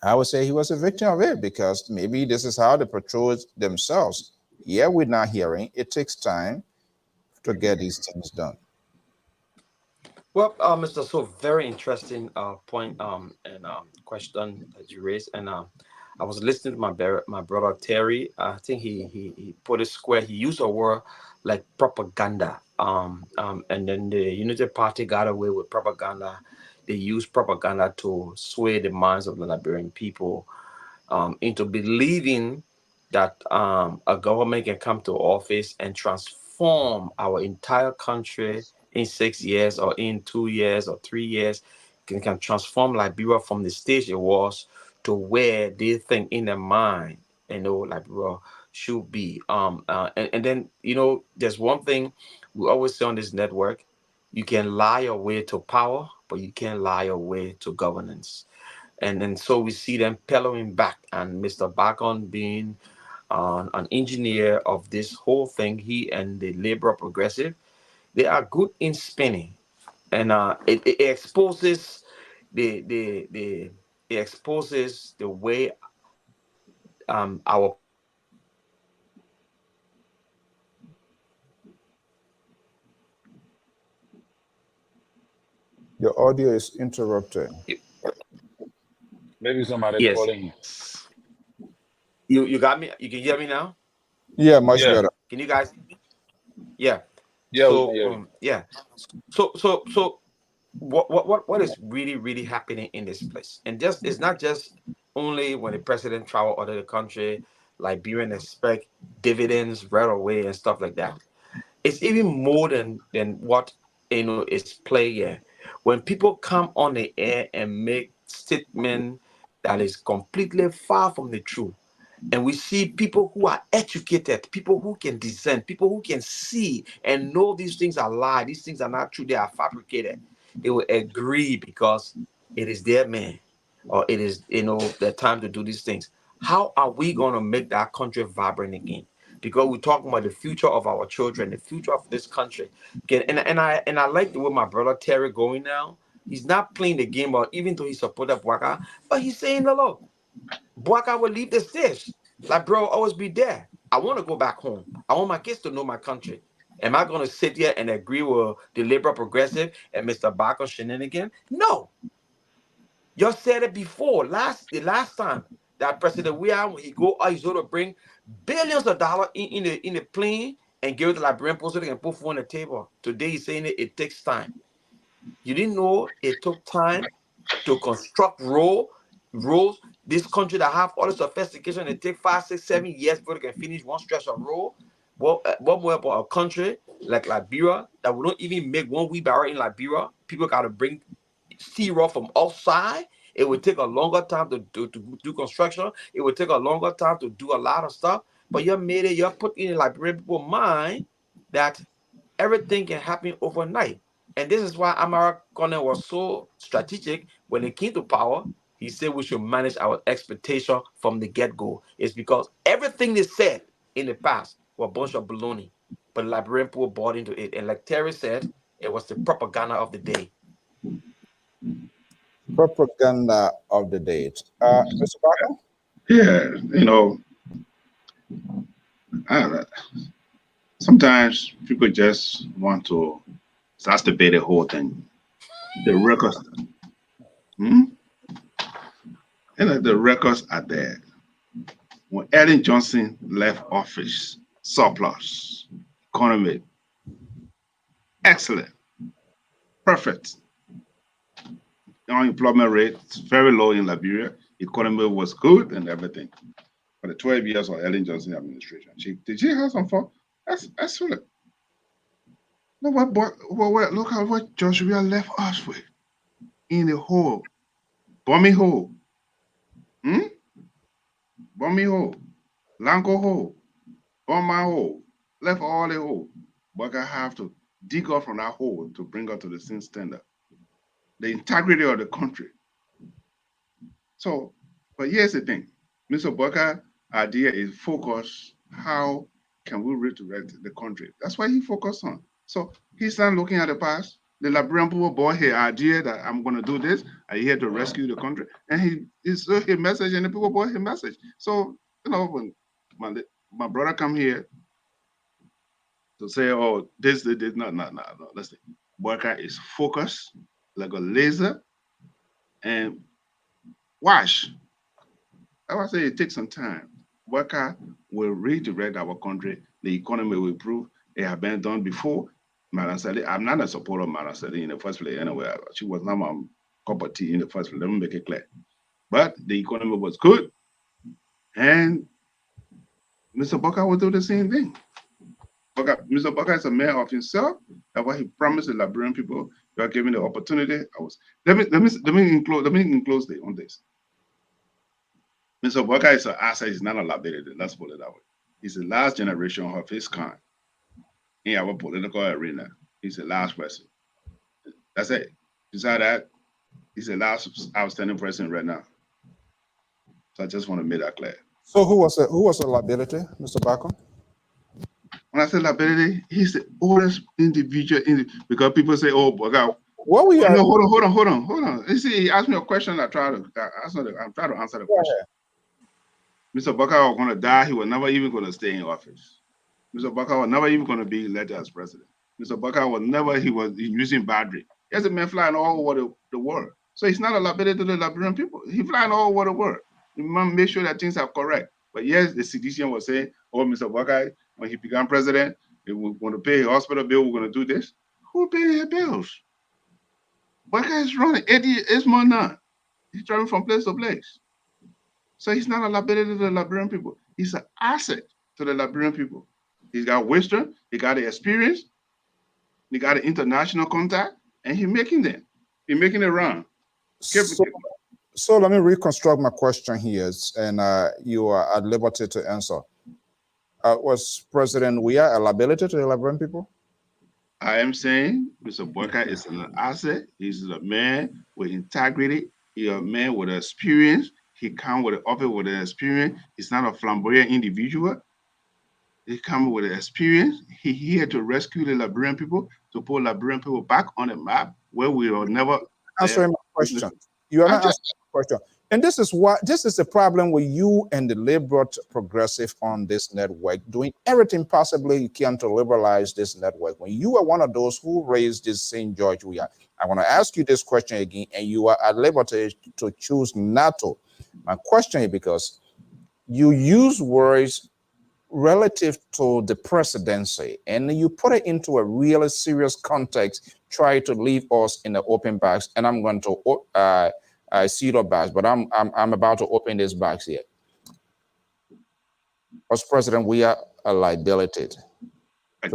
I would say he was a victim of it because maybe this is how they portray themselves. Yeah, we're not hearing. It takes time to get these things done. Well, Mr. So very interesting point and question that you raised, and I was listening to my brother Terry. I think he put it square. He used a word like propaganda. And then the Unity Party got away with propaganda. They used propaganda to sway the minds of the Liberian people into believing that a government can come to office and transform our entire country in 6 years or in 2 years or 3 years, can transform Liberia from the stage it was to where they think in their mind, Liberia should be. And then, there's one thing we always say on this network: you can lie your way to power, but you can't lie your way to governance. And so we see them pillowing back, and Mr. Bacon being an engineer of this whole thing, he and the Labour Progressive, they are good in spinning, and it exposes the it exposes the way our Your audio is interrupted. Maybe somebody yes, calling you. you got me. You can hear me now. Yeah, much Yeah, better. Can you guys? Yeah. yeah, we can So hear you. yeah. So what is really happening in this place? And just it's not just only when the president travel out of the country, Liberians expect dividends right away and stuff like that. It's even more than what is play here. When people come on the air and make statement that is completely far from the truth, and we see people who are educated, people who can discern, people who can see and know these things are lie, these things are not true, they are fabricated. They will agree because it is their man, or it is the time to do these things. How are we going to make that country vibrant again? Because we're talking about the future of our children, the future of this country. Okay, and I like the way my brother Terry going now. He's not playing the game, or even though he supported Bwaka, but he's saying, look, Bwaka will leave the stage. Like, bro, always be there. I want to go back home. I want my kids to know my country. Am I going to sit here and agree with the Labour Progressive and Mr. Baka shenanigan? No. You said it before. The last time that President Weah, when he go, he's going to bring billions of dollars in the plane and give it to the Liberian post so they can put food on the table. Today he's saying it takes time. You didn't know it took time to construct roads. This country that have all the sophistication, it take 5, 6, 7 years before they can finish one stretch of road. What more about a country like Liberia that we don't even make one wheelbarrow in Liberia? People got to bring steel from outside. It would take a longer time to do construction. It would take a longer time to do a lot of stuff. But you put in Liberian people's mind that everything can happen overnight. And this is why Amara Connor was so strategic when it came to power. He said we should manage our expectation from the get-go. It's because everything they said in the past was a bunch of baloney. But Liberian people bought into it. And like Terry said, it was the propaganda of the day. Propaganda of the date. Mr. Parker? Yeah, I, sometimes people just want to exacerbate the whole thing. The records, hmm? The records are there. When Ellen Johnson left office, surplus, economy, excellent, perfect. Unemployment rate is very low in Liberia. Economy was good and everything. For the 12 years of Ellen Johnson administration, did she have some fun? That's excellent. No, look at what Joshua left us with in the hole, bombing hole, bombing hole, Lanco hole, bomber hole, left all the hole. But I have to dig up from that hole to bring us to the same standard, the integrity of the country. So, but here's the thing, Mr. Baka idea is focus. How can we redirect the country? That's why he focused on. So he's not looking at the past. The Liberian people bought his idea that I'm going to do this. I'm here to rescue the country, and he's his message, and the people bought his message. So when my brother come here to say, "Oh, this, no." Listen, Baka is focused like a laser, and watch. I would say it takes some time. Worker will redirect our country. The economy will improve. It has been done before. Marasali, I'm not a supporter of Marasali in the first place. Anyway, she was not my cup of tea in the first place. Let me make it clear. But the economy was good, and Mr. Baka will do the same thing. Mr. Baka is a man of himself. That's what he promised the Liberian people. You are given the opportunity. Let me enclose on this. Mr. Baka is an asset. He's not a liability. Let's put it that way. He's the last generation of his kind in our political arena. He's the last person. That's it. Besides that, he's the last outstanding president right now. So I just want to make that clear. So who was a liability, Mr. Baka? When I say liability, he's the oldest individual because people say, "Oh, Baka." What were you? No, hold on. You see, he asked me a question. I'm trying to answer the question. Mr. Baka was going to die. He was never even going to stay in office. Mr. Baka was never even going to be elected as president. Mr. Baka was never. He was using battery. He has a man flying all over the world. So he's not a liability to the Liberian people. He's flying all over the world. You must make sure that things are correct. But yes, the CDCN was saying, "Oh, Mr. Baka, when he became president, we're going to pay his hospital bill. We're going to do this." Who paying his bills? Baka is running 88 months now. He's traveling from place to place. So he's not a liability to the Liberian people. He's an asset to the Liberian people. He's got wisdom. He got the experience. He got the international contact, and he's making them. He's making it run. So let me reconstruct my question here, and you are at liberty to answer. Was President Weah a liability to the Liberian people? I am saying Mr. Baka is an asset. He's a man with integrity. He's a man with experience. He comes with the office with the experience. He's not a flamboyant individual. He comes with the experience. He's here to rescue the Liberian people, to put Liberian people back on the map where we will never answering my question. You are not answering my question. And this is the problem with you and the liberal progressive on this network, doing everything possibly you can to liberalize this network. When you are one of those who raised this St. George Weah, I want to ask you this question again, and you are at liberty to choose not to. My question is because you use words relative to the presidency, and you put it into a really serious context, try to leave us in the open box, and I'm going to see the box, but I'm about to open this box here. As president, we are a liability. I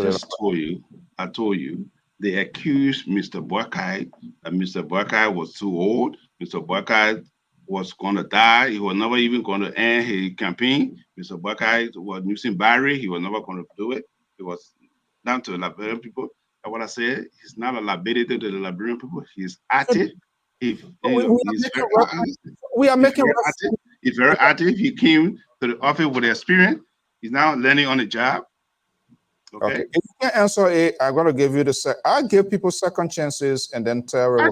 told you, they accused Mr. Baka that Mr. Baka was too old. Mr. Baka was going to die. He was never even going to end his campaign. Mr. Baka was using battery. He was never going to do it. It was down to the Liberian people. And what I said, he's not a liability to the Liberian people. He's active. He's very active. He came to the office with experience. He's now learning on the job. Okay. If you can answer it, I'm going to give you I'll give people second chances, and then Terry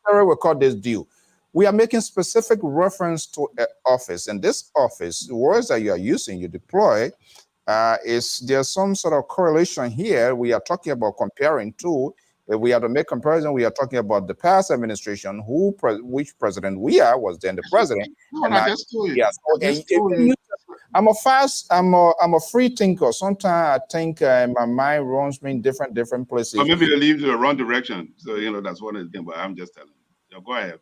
will cut this deal. We are making specific reference to an office, and this office, the words that you are using, you deploy, there's some sort of correlation here. We are talking about comparing to. If we have to make comparison, we are talking about the past administration, which President Weah was then the president. I'm a free thinker. Sometimes I think my mind runs me in different places. Or maybe they lead to the wrong direction. So that's one of the things. But I'm just telling you. Go ahead.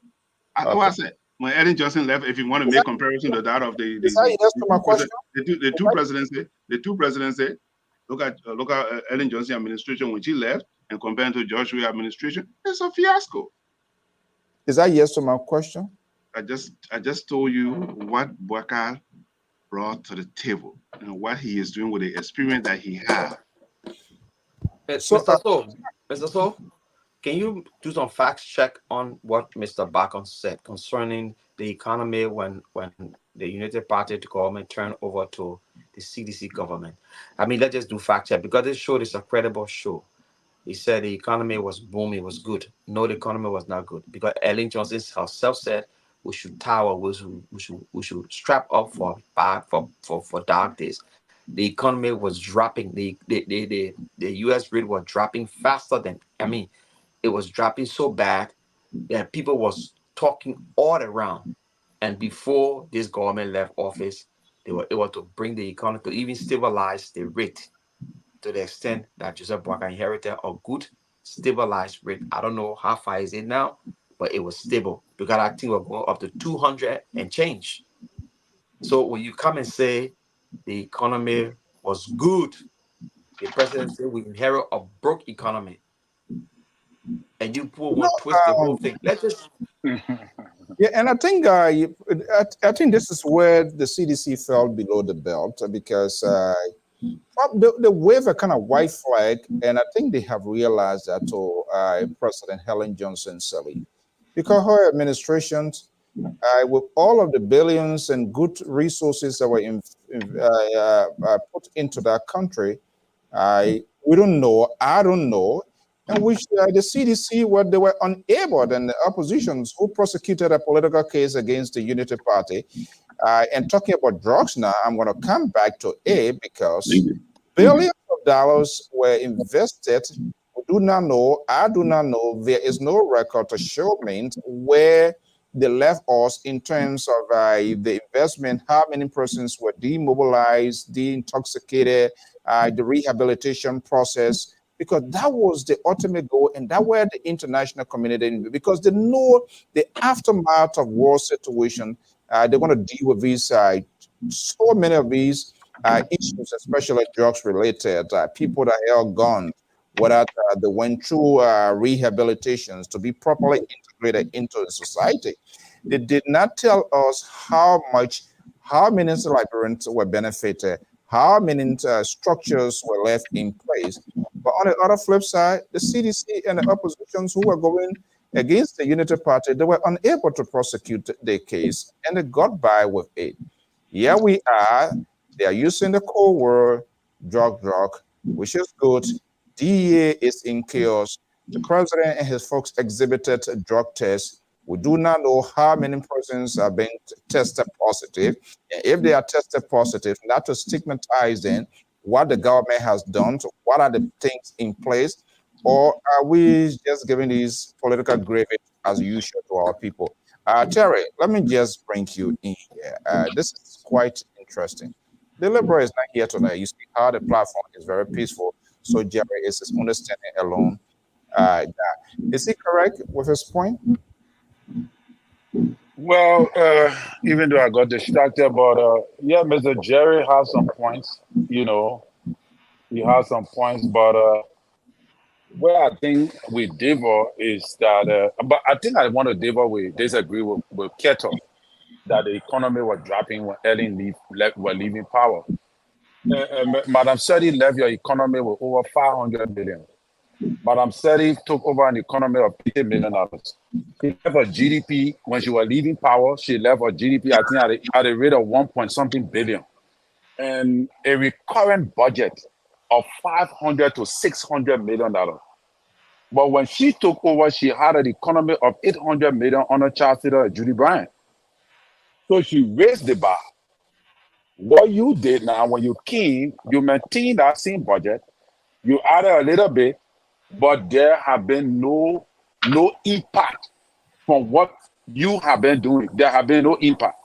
I said when Ellen Johnson left, if you want to make comparison to that of the two presidents, look at Ellen Johnson administration when she left and compared to George Weah administration, it's a fiasco. Is that yes to my question? I just told you what Baka brought to the table and what he is doing with the experience that he has. Mr. So, can you do some fact check on what Mr. Baka said concerning the economy when the United Party government turned over to the CDC government? I mean, let's just do fact check because this show is a credible show. He said the economy was booming, it was good. No, the economy was not good because Ellen Johnson herself said we should we should strap up for dark days. The economy was dropping. The U.S. rate was dropping faster than it was dropping so bad that people was talking all around. And before this government left office, they were able to bring the economy to even stabilize the rate to the extent that Joseph Baka inherited a good stabilized rate. I don't know how far is it now, but it was stable because I think we're going up to 200 and change. So when you come and say the economy was good. The president said we inherit a broke economy. And you people want to twist the whole thing. Let's just Yeah, and I think I think this is where the CDC fell below the belt because they wave a kind of white flag, and I think they have realized that to President Helen Johnson Sirleaf, because her administration, with all of the billions and good resources that were put into that country, we don't know. I don't know. In which the CDC, they were unable, and the oppositions who prosecuted a political case against the Unity Party. And talking about drugs now, I'm going to come back to A because billions of dollars were invested. We do not know. I do not know. There is no record to show me where they left us in terms of the investment, how many persons were demobilized, de-intoxicated, the rehabilitation process, because that was the ultimate goal, and that where the international community, because they know the aftermath of war situation, they're going to deal with these, so many of these issues, especially drugs related, people that held guns, whether they went through rehabilitations to be properly integrated into the society. They did not tell us how many Liberians were benefited, how many structures were left in place. But on the other flip side, the CDC and the oppositions who were going against the Unity Party, they were unable to prosecute the case, and they got by with it. Here we are. They are using the code word drug, which is good. DEA is in chaos. The president and his folks exhibited a drug test. We do not know how many persons are being tested positive. And if they are tested positive, not to stigmatize them, what the government has done, so what are the things in place, or are we just giving these political gravy as usual to our people? Terry, let me just bring you in here. This is quite interesting. The Liberal is not here tonight. You see how the platform is very peaceful. So Jerry is his understanding alone. Is he correct with his point? Well, even though I got distracted, but yeah, Mr. Jerry has some points. You know, he has some points, but where I think we differ is that, but I think I want to differ with disagree with Keto that the economy was dropping when Ellen were leaving power. Madam Seti left your economy with over 500 billion. Madam Seti took over an economy of $80 million. She left her GDP when she was leaving power. She left her GDP, I think, at a rate of 1-point-something billion, and a recurrent budget of $500 to $600 million. But when she took over, she had an economy of 800 million under Charles Taylor and Judy Bryant. So she raised the bar. What you did now, when you came, you maintained that same budget. You added a little bit, but there have been no impact from what you have been doing. There have been no impact.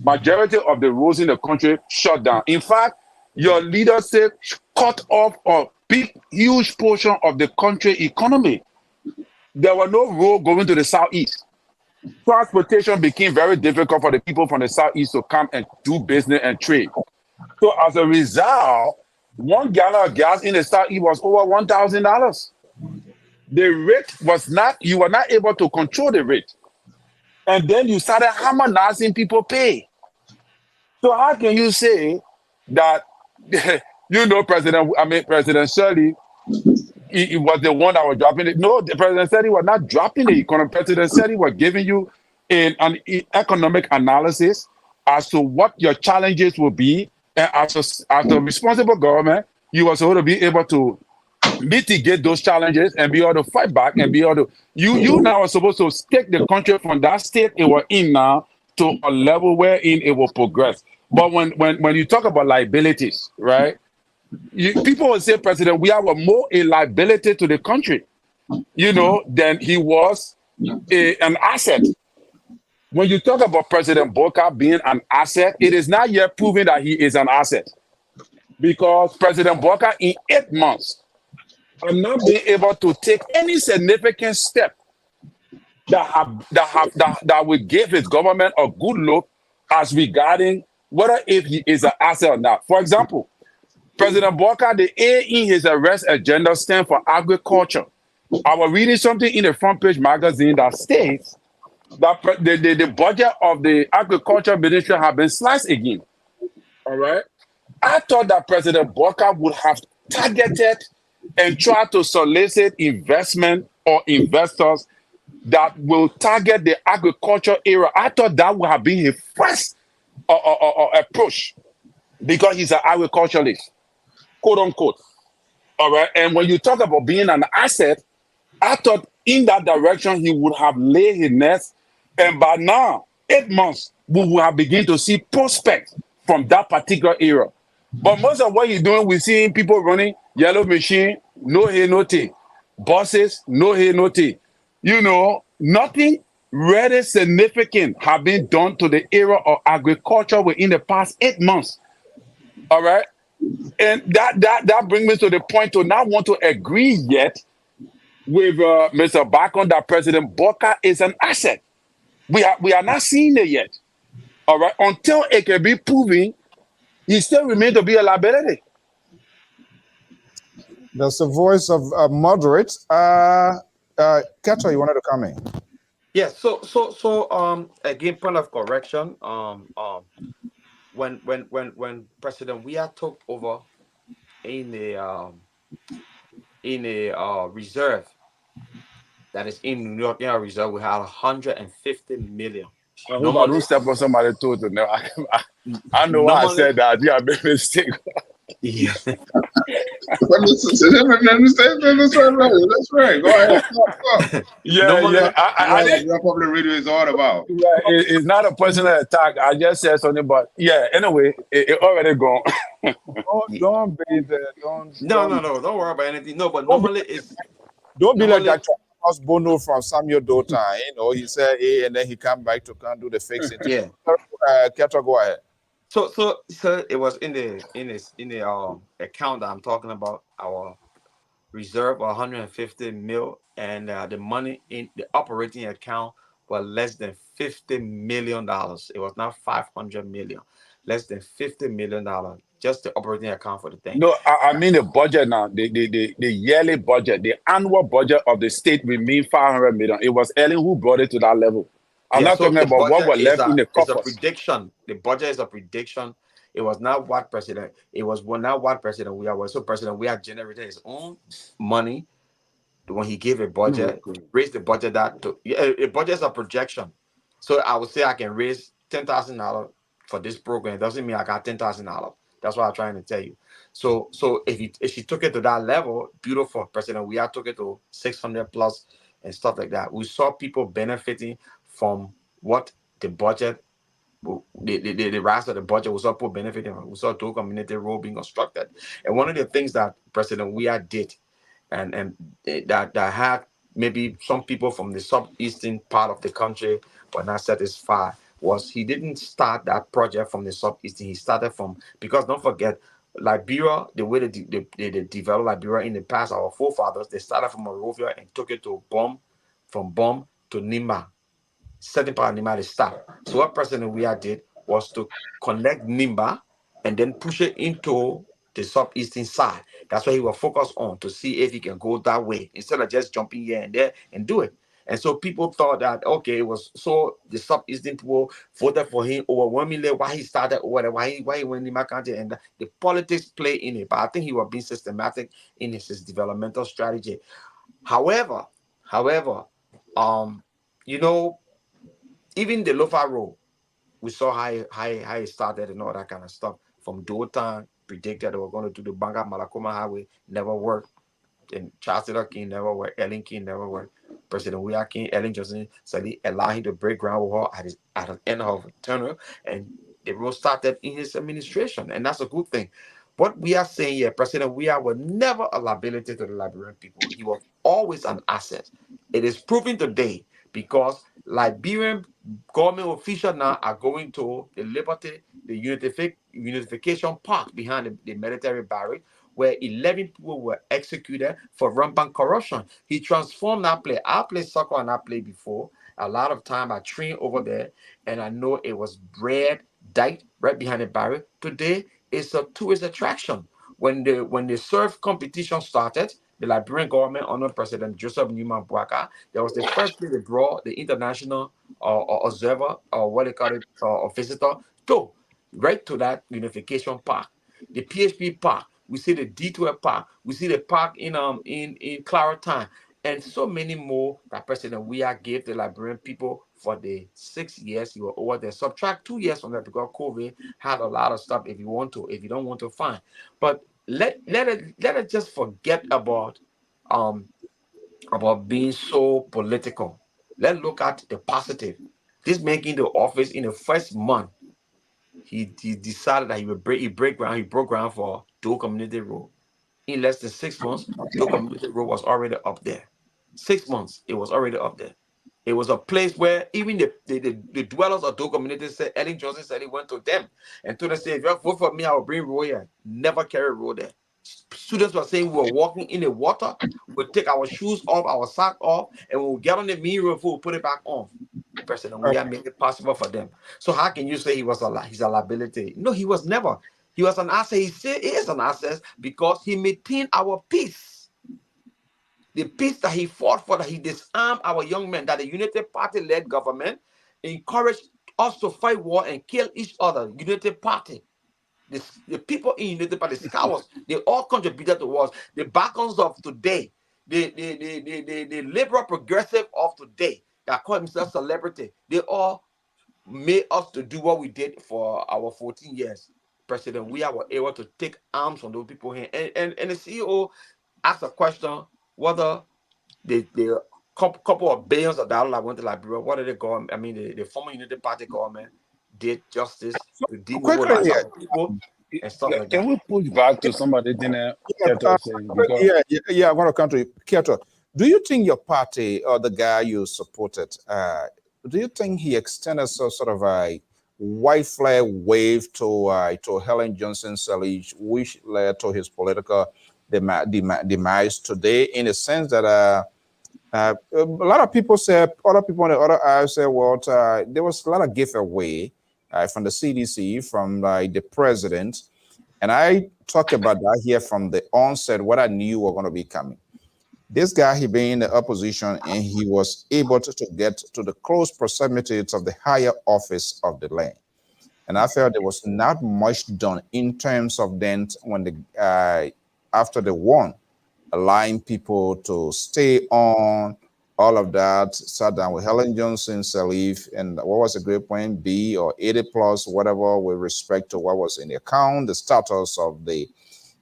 Majority of the roads in the country shut down. In fact, your leaders say cut off a big, huge portion of the country economy. There were no roads going to the southeast. Transportation became very difficult for the people from the southeast to come and do business and trade. So as a result, 1 gallon of gas in the southeast was over $1,000. The rate was not, you were not able to control the rate. And then you started harmonizing people pay. So how can you say that, President Shirley, he was the one that was dropping it? No, the president said he was not dropping the economy. President said he was giving you an economic analysis as to what your challenges will be. And as a responsible government, you were supposed to be able to mitigate those challenges and be able to fight back and be able to, you now are supposed to take the country from that state it was in now to a level wherein it will progress. But when you talk about liabilities, right? People will say, President, we have more a liability to the country, than he was an asset. When you talk about President Boka being an asset, it is not yet proven that he is an asset. Because President Boka, in 8 months, have not been able to take any significant step that will give his government a good look as regarding whether if he is an asset or not. For example, President Boka, the A in his arrest agenda stand for agriculture. I was reading something in the front page magazine that states that the budget of the agriculture ministry have been sliced again. All right. I thought that President Boka would have targeted and tried to solicit investment or investors that will target the agriculture area. I thought that would have been his first approach because he's an agriculturalist, quote unquote. All right. And when you talk about being an asset, I thought in that direction he would have laid his nest. And by now, 8 months, we will have begun to see prospects from that particular area. But most of what he's doing, we're seeing people running yellow machine, no hay, no tea. Buses, no hay, no tea. You know, nothing really significant have been done to the area of agriculture within the past 8 months. All right. And that brings me to the point to not want to agree yet with Mr. Bacon that President Boka is an asset. We are not seeing it yet. All right. Until it can be proven, he still remains to be a liability. That's the voice of moderate. Keto, you wanted to come in? Yeah. So again, point of correction. When President Weah took over in a reserve that is in New York Reserve, we had 150 million. I hope I don't step on somebody's toes. I know why I said that. Yeah, I made a mistake. Yeah. That's right. Go ahead. Yeah. That's what the radio is all about. Yeah, it's not a personal attack. I just said something, but yeah. Anyway, it already gone. Don't be there. No. Don't worry about anything. No, but normally it's. Don't be like that Bono from Samuel Dota. You know, he said A and then he come back to do the fixing. Yeah. Keto, go ahead. So it was in the account that I'm talking about, our reserve 150 mil, and the money in the operating account was less than $50 million. It was not 500 million, less than $50 million, just the operating account for the thing. No, I mean the budget now, the yearly budget, the annual budget of the state remained 500 million. It was Ellen who brought it to that level. I'm not talking about what was left in the coffers. It's a prediction. The budget is a prediction. It was not what President. It was not what President Weah was. So President Weah generated his own money when he gave a budget, raised the budget a budget is a projection. So I would say I can raise $10,000 for this program. It doesn't mean I got $10,000. That's what I'm trying to tell you. So if she took it to that level, beautiful. President Weah took it to 600 plus and stuff like that. We saw people benefiting from what the budget, the rise of the budget was up for benefiting. We saw two community road being constructed. And one of the things that President Weah did, and that had maybe some people from the southeastern part of the country were not satisfied, was he didn't start that project from the southeastern. He started from, because don't forget, Liberia, the way they developed Liberia in the past, our forefathers, they started from Monrovia and took it to from Bom to Nimba. Certain part of Nimba they start. So what President Weah did was to connect Nimba and then push it into the southeastern side. That's what he was focused on, to see if he can go that way instead of just jumping here and there and do it. And so people thought that, okay, it was so the southeastern people voted for him overwhelmingly why he started or whatever, why he went in my country, and the politics play in it. But I think he was being systematic in his developmental strategy. However, you know, even the Lofa Road, we saw how it started and all that kind of stuff. From Dotan, predicted they were going to do the Banga Malakoma Highway, never worked. And Charles Taylor King never worked. Ellen King never worked. President Weah King, Ellen Johnson said he allowed him to break ground with her at the end of tenure, and the road started in his administration, and that's a good thing. What we are saying here, President Weah was never a liability to the Liberian people. He was always an asset. It is proven today because Liberian government officials now are going to the Liberty, the Unification Park behind the military barrack, where 11 people were executed for rampant corruption. He transformed that place. I played soccer on that place before. A lot of time I trained over there, and I know it was bread, died right behind the barrier. Today, it's a tourist attraction. When the surf competition started, the Liberian government under President Joseph Newman Boaka, that was the first place they brought the international observer, or what they call it, or visitor, to right to that unification park, the PHP park. We see the D12 park. We see the park in Clarendon, and so many more that President Weah gave the Liberian people for the 6 years you were over there. Subtract 2 years from that because COVID had a lot of stuff. If you don't want to, fine. But let it just forget about being so political. Let's look at the positive. This making the office in the first month, he decided that he broke ground for Dual Community Road. In less than 6 months, Dual Community Road was already up there. 6 months, it was already up there. It was a place where even the dwellers of Dual Community said, Ellen Johnson said he went to them and told them, say, if you vote for me, I will bring road here. Never carry road there. Students were saying we were walking in the water, we'll take our shoes off, our sock off, and we'll get on the main road, we'll put it back on. President Weah made it possible for them. So how can you say he's a liability? No, he was never. He was an asset. He still is an asset because he maintained our peace. The peace that he fought for, that he disarmed our young men, that the Unity Party-led government encouraged us to fight war and kill each other. Unity Party. The people in Unity Party, the scholars, they all contributed towards the backgrounds of today, the liberal progressive of today that call themselves celebrity. They all made us to do what we did for our 14 years. President, we were able to take arms from those people here. And the CEO asked a question whether the couple of billions of dollars that went to Liberia, what did the government, I mean, the former Unity Party government did justice to demobilize our people and stuff like that. Can we push back to somebody didn't Yeah, I want to come to you. Kieto, do you think your party or the guy you supported, do you think he extended sort of a white flag wave to Helen Johnson Sirleaf, which led to his political demise today, in the sense that a lot of people say, other people on the other eye say, well, there was a lot of giveaway from the CDC, from the president. And I talked about that here from the onset, what I knew were going to be coming. This guy, he being in the opposition, and he was able to get to the close proximities of the higher office of the land. And I felt there was not much done in terms of then when the after the won, allowing people to stay on, all of that, sat down with Helen Johnson Sirleaf, and what was the grade point, B or 80 plus, whatever, with respect to what was in the account, the status of the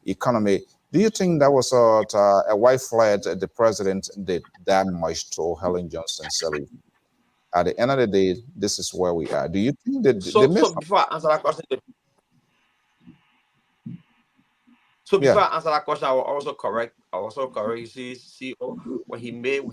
economy. Do you think that was a white flag the president did that much to Helen Johnson Sirleaf? At the end of the day, this is where we are. Do you think that so before I answer that question, I will also correct. You see, CEO, when he made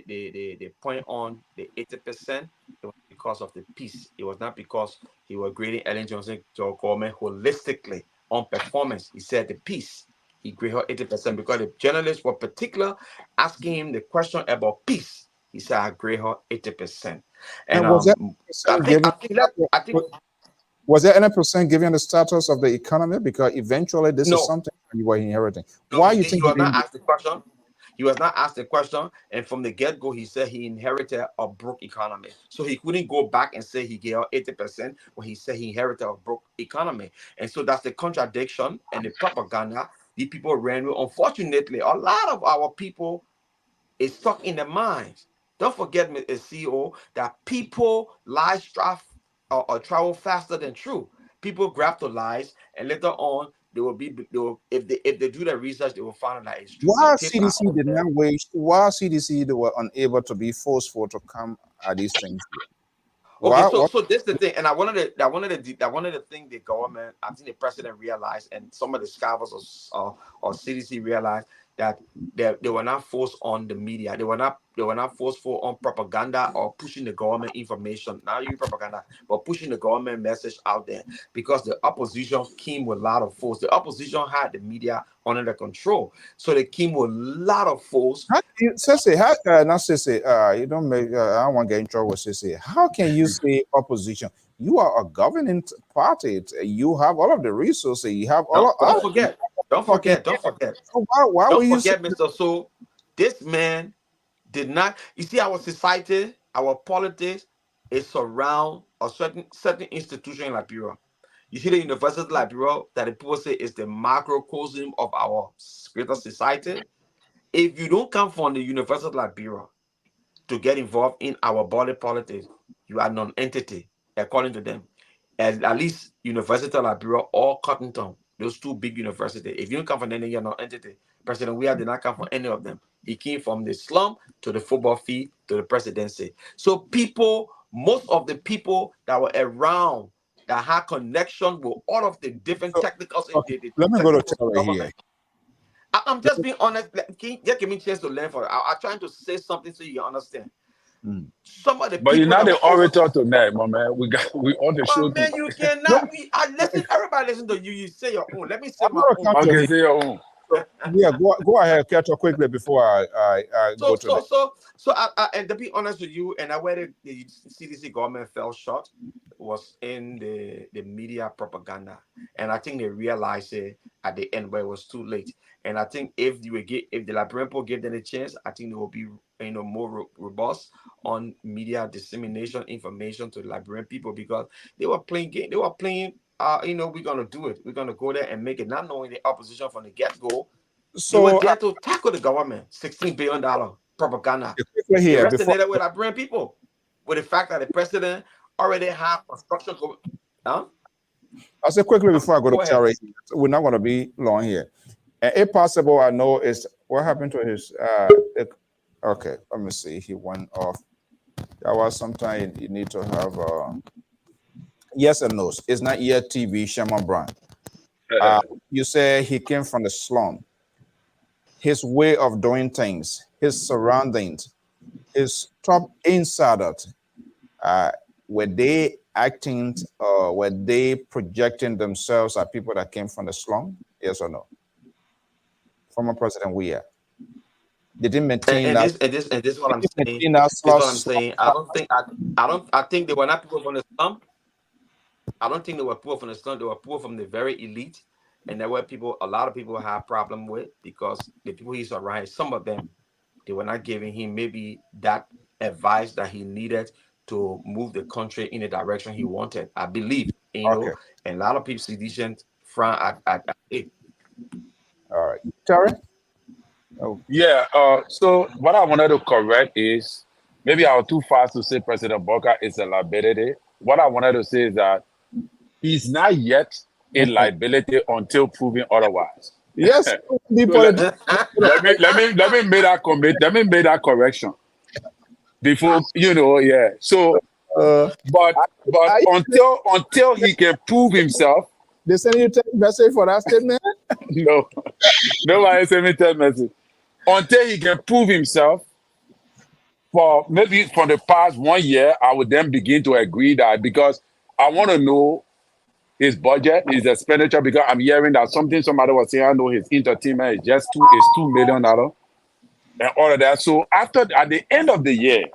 the point on the 80%, it was because of the peace. It was not because he was grading Ellen Johnson to government holistically on performance. He said the peace. He graded her 80% because the journalists were particular asking him the question about peace. He said, I grade her 80%. And was there any percent given the status of the economy? Because eventually this is something you were inheriting. Why you think he was not asked the question? He was not asked the question, and from the get-go, he said he inherited a broke economy. So he couldn't go back and say he gave out 80% when he said he inherited a broke economy. And so that's the contradiction and the propaganda the people ran with. Unfortunately, a lot of our people is stuck in their minds. Don't forget, Mr. CEO, that people lies travel faster than truth. People grab the lies, and later on, if they do the research, they will find out that it's true. Why CDC did not wait? Why CDC they were unable to be forceful to come at these things? Okay, so this is the thing, and I wanted to think the government, I think the president realized, and some of the scholars or CDC realized that they were not forced on the media. They were not forceful on propaganda or pushing the government information, not even propaganda, but pushing the government message out there, because the opposition came with a lot of force. The opposition had the media under their control, so they came with a lot of force. You don't make. I don't want to get in trouble with Sese. How can you say opposition? You are a governing party. You have all of the resources. You have all. Don't forget. Don't forget. So why Don't were you? forget, Mr. So this man did not. You see, our society, our politics is around a certain institution in Liberia. You see, the University of Liberia that the people say is the macrocosm of our greater society. If you don't come from the University of Liberia to get involved in our body politics, you are non-entity, according to them. And at least University of Liberia or Cottontown, those two big universities. If you don't come from any, you're non-entity. President Weah did not come from any of them. He came from the slum to the football field to the presidency. So people, most of the people that were around that had connection with all of the different technicals. Let me go to Terry here. I'm just being honest. Just give me a chance to learn from it. I'm trying to say something so you understand. Some of the but you're not the orator tonight, my man. We on the show. Man, you cannot. Listen. Everybody listen to you. You say your own. Let me say my own. Okay, say your own. Yeah, go ahead, catch up quickly before I go to and to be honest with you, and where the CDC government fell short was in the media propaganda, and I think they realized it at the end where it was too late. And I think if the Liberian people gave them a chance, I think they will be more robust on media dissemination information to the Liberian people, because they were playing game. They were playing. We're gonna do it. We're gonna go there and make it, not knowing the opposition from the get-go. So they were there to tackle the government. $16 billion propaganda. They resonated with Liberian people with the fact that the president already had construction. I'll say quickly before I go to Terry. We're not gonna be long here. And if possible, I know is what happened to his. Okay, let me see. He went off. That was sometime you need to have. Yes and no. It's not Lpr-Tv, Sherman Brown. You say he came from the slum. His way of doing things, his surroundings, his top insiders, were they acting, were they projecting themselves as people that came from the slum? Yes or no? Former President Weah. They didn't maintain that. And this is what I'm saying. This is what I'm saying. I think they were not people from the slum. I don't think they were poor from the slum. They were poor from the very elite, and there were a lot of people had problem with, because the people he's around, some of them, they were not giving him maybe that advice that he needed to move the country in the direction he wanted. I believe, and a lot of people see these from at it. All right, Terry. Oh. Yeah. So what I wanted to correct is, maybe I was too fast to say President Booker is a liability. What I wanted to say is that he's not yet a liability until proven otherwise. Yes. So let me make that comment. Let me make that correction before Yeah. So, but until he can prove himself. They send you a message for that statement? No, nobody send me a message. Until he can prove himself, for maybe from the past 1 year, I would then begin to agree that, because I want to know his budget, his expenditure, because I'm hearing that somebody was saying, I know his entertainment is just $2 million and all of that. So at the end of the year,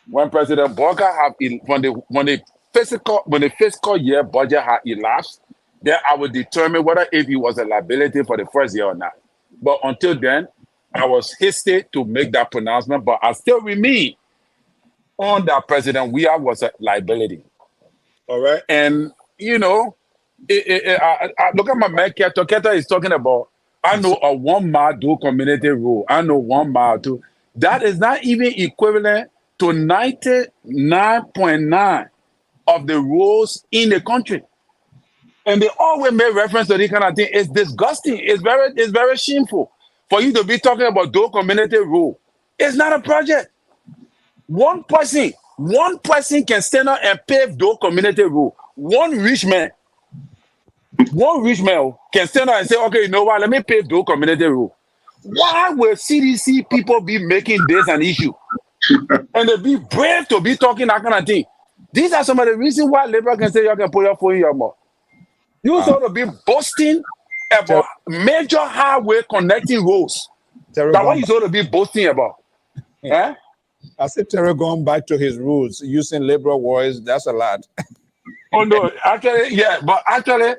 when President Booker when the fiscal year budget had elapsed, then I would determine whether if he was a liability for the first year or not. But until then, I was hasty to make that pronouncement, but I still remain on that President Weah was a liability. All right. And, I look at my man, Keta is talking about, I know a 1 mile do community rule. I know 1 mile too. That is not even equivalent to 99.9 of the rules in the country. And they always make reference to this kind of thing. It's disgusting. It's very shameful for you to be talking about do community rule. It's not a project. One person can stand up and pave do community rule. One rich man can stand up and say, okay, you know what, let me pave do community rule. Why will CDC people be making this an issue? And they be brave to be talking that kind of thing. These are some of the reasons why Labour can say you can put your phone in your mouth. You sort of be boasting about major highway connecting roads. That's what you sort of be boasting about. I said Terry going back to his roots, using liberal words, that's a lot. Oh no, actually, yeah, but actually,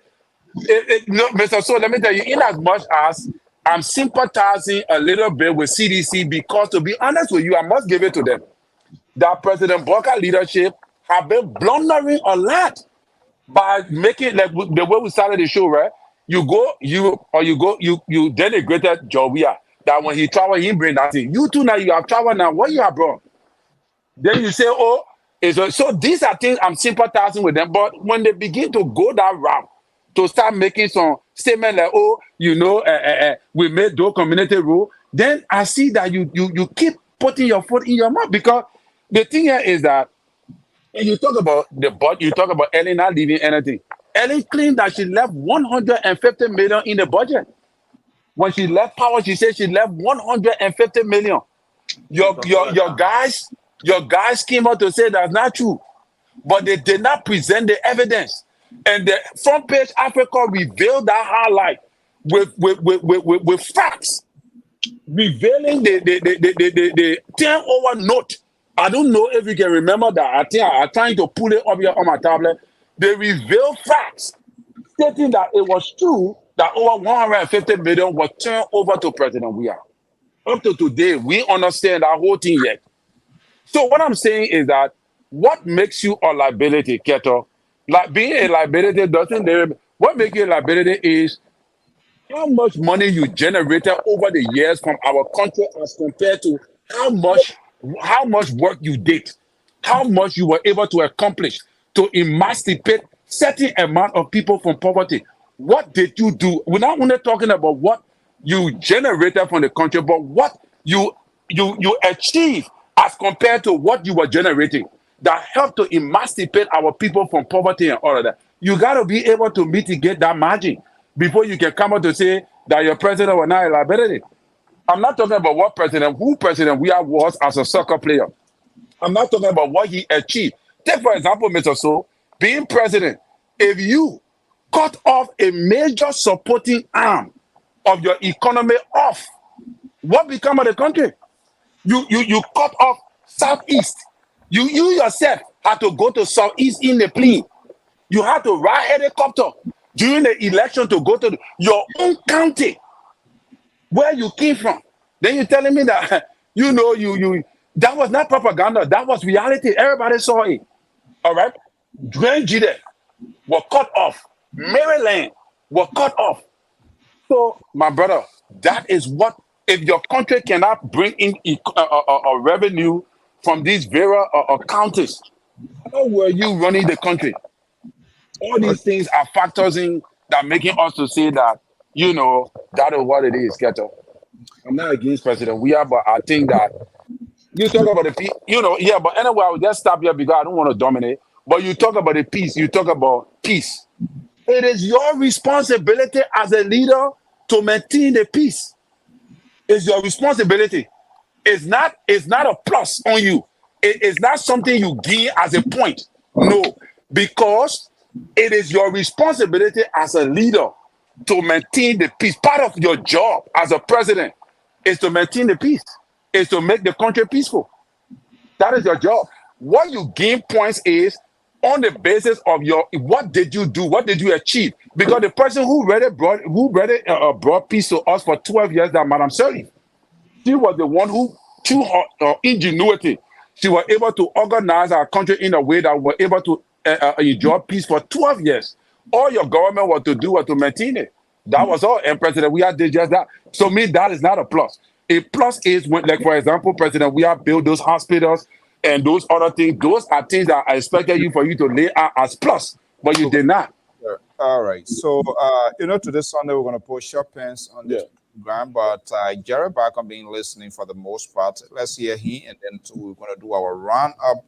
no, Mr. So let me tell you, in as much as I'm sympathizing a little bit with CDC, because to be honest with you, I must give it to them that President Booker leadership have been blundering a lot by making like the way we started the show, right? You denigrated Jovia that when he travel, he bring that thing. You too now you have traveled now. What you have brought? Then you say, oh, so these are things I'm sympathizing with them. But when they begin to go that route, to start making some statement like, oh, we made those community rule, then I see that you keep putting your foot in your mouth. Because the thing here is that when you talk about the budget, you talk about Ellie not leaving anything. Ellie claimed that she left 150 million in the budget. When she left power, she said she left 150 million. Your guys came out to say that's not true, but they did not present the evidence. And the front page Africa revealed that highlight with facts, revealing the turnover note. I don't know if you can remember that. I think I'm trying to pull it up here on my tablet. They revealed facts stating that it was true that over 150 million was turned over to President Weah. Up to today, we understand that whole thing yet. So what I'm saying is that what makes you a liability, Keto, like being a liability doesn't. What makes you a liability is how much money you generated over the years from our country as compared to how much work you did, how much you were able to accomplish to emancipate certain amount of people from poverty. What did you do? We're not only talking about what you generated from the country, but what you achieved as compared to what you were generating that helped to emancipate our people from poverty and all of that. You got to be able to mitigate that margin before you can come out to say that your president was not a liability. I'm not talking about who President Weah was as a soccer player. I'm not talking about what he achieved. Take, for example, Mr. So, being president, if you cut off a major supporting arm of your economy off, what become of the country? You cut off Southeast. You yourself had to go to Southeast in the plane. You had to ride helicopter during the election to go to your own county where you came from. Then you're telling me that that was not propaganda, that was reality. Everybody saw it. All right. Grand Jide were cut off. Maryland were cut off. So, my brother, that is what, if your country cannot bring in a revenue from these various counties, how were you running the country? All these things are factors in that making us to say that, that is what it is, Keto. I'm not against President Weah, but I think that you talk about but anyway, I'll just stop here because I don't want to dominate. But you talk about the peace, you talk about peace. It is your responsibility as a leader to maintain the peace. It's your responsibility. It's not a plus on you. It's not something you gain as a point. No, because it is your responsibility as a leader to maintain the peace. Part of your job as a president is to maintain the peace, is to make the country peaceful. That is your job. What you gain points is on the basis of what did you do, what did you achieve? Because the person who really brought peace to us for 12 years, that Madam Sirleaf, she was the one who, through her ingenuity, she was able to organize our country in a way that we were able to enjoy peace for 12 years. All your government was to do was to maintain it. That was all. And President Weah did just that. So me, that is not a plus. A plus is when, like, for example, President Weah built those hospitals and those other things. Those are things that I expected for you to lay out as plus, but you did not. All right. So, today Sunday, we're going to post short pants on the program, but Jerry Barkham been listening for the most part. Let's hear him, and then we're going to do our round-up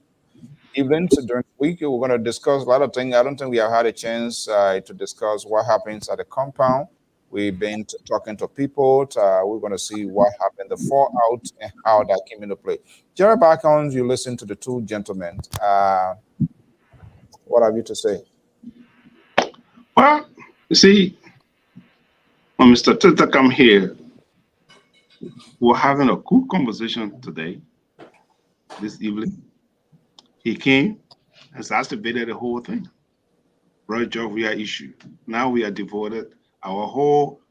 events during the week. We're going to discuss a lot of things. I don't think we have had a chance to discuss what happens at the compound. We've been talking to people. We're going to see what happened, the fallout, and how that came into play. Jerry Barkham, you listen to the two gentlemen. What have you to say? Well, you see, when Mr. Tita come here, we're having a good conversation today, this evening. He came and exacerbated the whole thing. George Weah issue. Now we are devoted our whole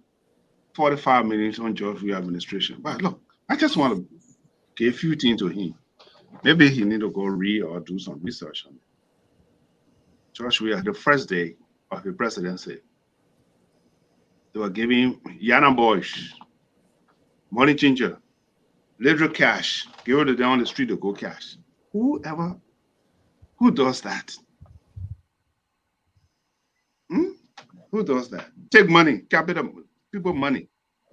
45 minutes on George Weah administration. But look, I just want to give a few things to him. Maybe he need to go read or do some research on it. George Weah, the first day of the presidency, they were giving Yana boys money changer, literal cash, give it to them on the street to go cash. Who does that? Who does that? Take money, capital people money,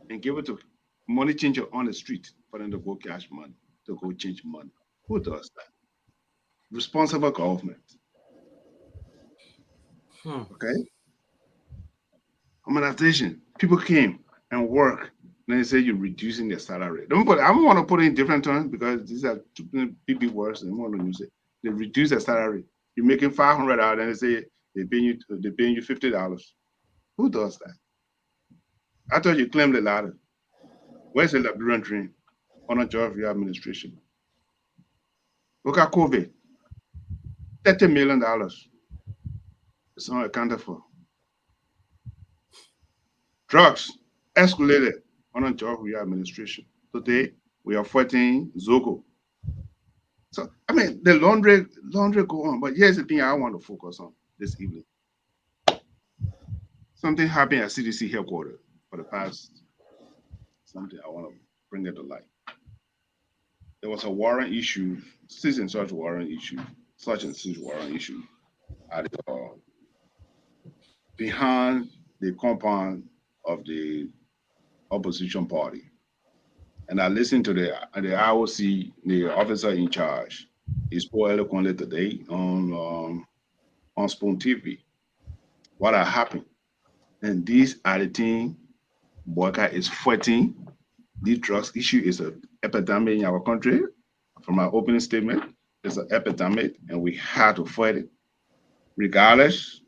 and give it to money changer on the street for them to go cash money, to go change money. Who does that? Responsible government. Okay? Harmonization. People came and work. Then they say you're reducing their salary. I don't want to put it in different terms because these are two big words and want to use it. They reduce their salary. You're making $500, and they say they're paying you $50. Who does that? I thought you claimed the ladder. Where's the Liberian dream on a job of your administration? Look at COVID. $30 million. It's not accounted for. Drugs escalated on a job of your administration. Today, we are fighting Zogo. So, I mean, the laundry go on. But here's the thing I want to focus on this evening. Something happened at CDC headquarters for the past, something I want to bring it to light. There was a warrant issue, such and such warrant issue at behind the compound of the opposition party. And I listened to the IOC, the officer in charge. He spoke eloquently today on Spoon TV. What had happened. And these are the things Boyka is fighting. The drugs issue is an epidemic in our country. From our opening statement, it's an epidemic, and we have to fight it. Regardless,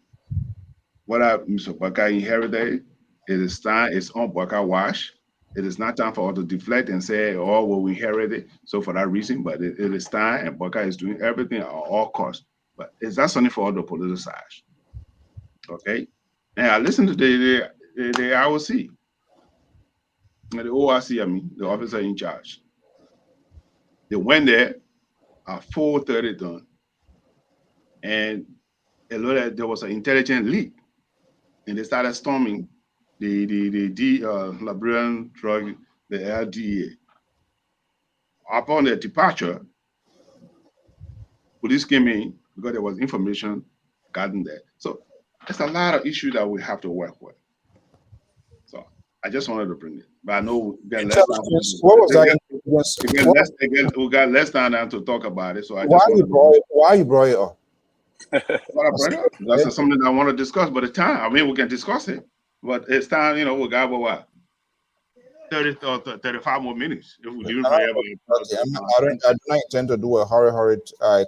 what Mr. Boyka inherited, it is time, it's on Boyka watch. It is not time for us to deflect and say, oh, well, we inherited, so for that reason, but it is time, and Boyka is doing everything at all costs. But is that something for all the politicized? Okay? And I listened to the IOC, the ORC, the officer in charge. They went there at 4:30 done, and there was an intelligent leak, and they started storming the Liberian drug, the LDA. Upon their departure, police came in because there was information gotten there. So there's a lot of issues that we have to work with. So I just wanted to bring it. But I know we got less time. What was that? We got less time to talk about it. So I why you brought it up? That's something I want to discuss. But the time, I mean, we can discuss it. But it's time, we got what? 30 or 35 more minutes. If we do I do not intend to do a hurried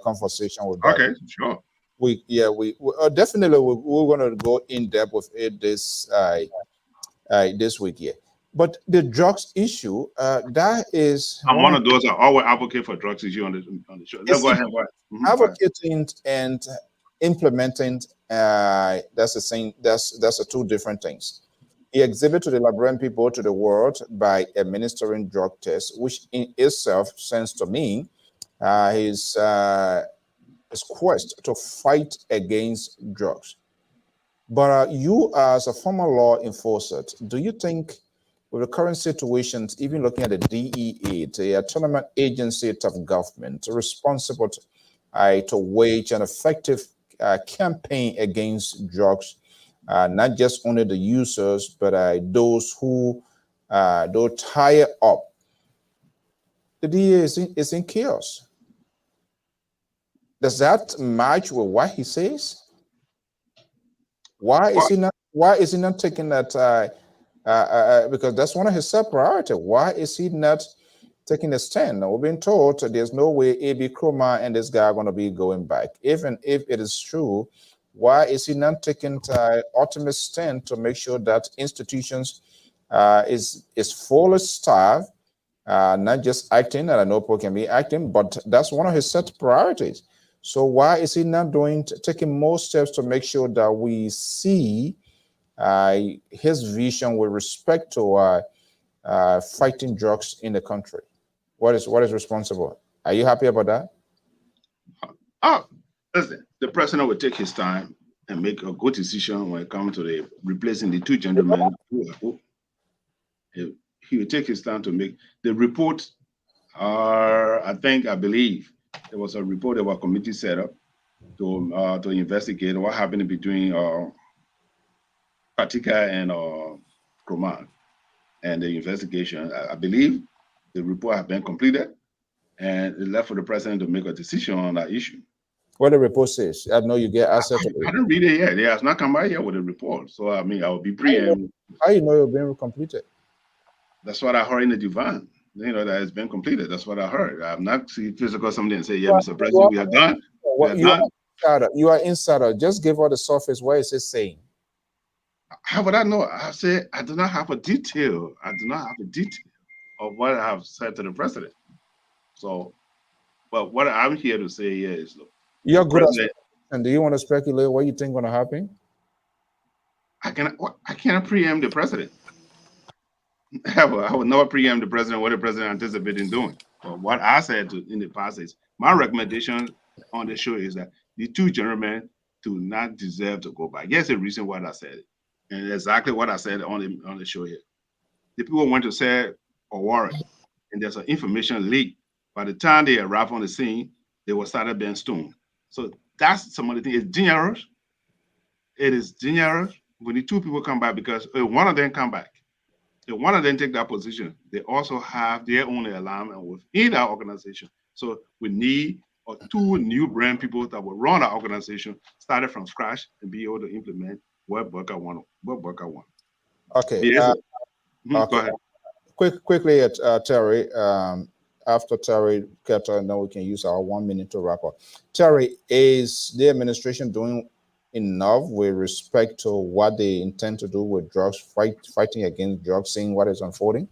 conversation with that. Okay, sure. We definitely we're going to go in depth with it this week here. But the drugs issue, that is. I'm one of those that always advocate for drugs issue on the show. Let's go ahead. Advocating and implementing, that's the same. That's two different things. He exhibited to the Liberian people, to the world, by administering drug tests, which in itself sends to me his quest to fight against drugs. But you, as a former law enforcer, do you think, with the current situations, even looking at the DEA, the autonomous agency of government, responsible to wage an effective campaign against drugs, not just only the users, but those who don't tie up, the DEA is in chaos. Does that match with what he says? Why is he not taking that? Because that's one of his top priorities. Why is he not taking a stand? Now, we've been told there's no way A.B. Kroma and this guy are going to be going back. Even if it is true, why is he not taking the ultimate stand to make sure that institutions is fully staffed, not just acting, and I know people can be acting, but that's one of his set priorities. So why is he not taking more steps to make sure that we see his vision with respect to fighting drugs in the country? What is responsible? Are you happy about that? Listen, the president will take his time and make a good decision when it comes to the replacing the two gentlemen. He will take his time to make the report. I believe there was a report that our committee set up to investigate what happened between Patika and Kroman, and the investigation. I believe the report has been completed, and it's left for the president to make a decision on that issue. What the report says, I know you get access to it. I didn't read it yet. It has not come out yet with a report. So I mean, I will be preempting. How you know you're being completed? That's what I heard in the divan. You know, that it's been completed. That's what I heard. I'm not see physical something and say, yeah, Mr. President, we are done. You are insider. Just give all the surface. What is it saying? How would I know? I said I do not have a detail. I do not have a detail of what I have said to the president. So, but what I'm here to say is, look, you're good at, and do you want to speculate what you think going to happen? I cannot preempt the president. I would never preempt the president what the president anticipating doing. But what I said in the past is my recommendation on the show is that the two gentlemen do not deserve to go back. Yes, the reason why I said it, and exactly what I said on the show here. The people went to say a warrant, and there's an information leak. By the time they arrived on the scene, they were started being stoned. So that's some of the things. It's dangerous. It is dangerous when the two people come back, because if one of them come back, if one of them take that position, they also have their own alignment within our organization. So we need two new brand people that will run our organization, started from scratch, and be able to implement what Burka want. Okay. Yes, okay. Go ahead. Quickly, Terry. After Terry Ketter, and then we can use our 1 minute to wrap up. Terry, is the administration doing enough with respect to what they intend to do with drugs, fighting against drugs, seeing what is unfolding?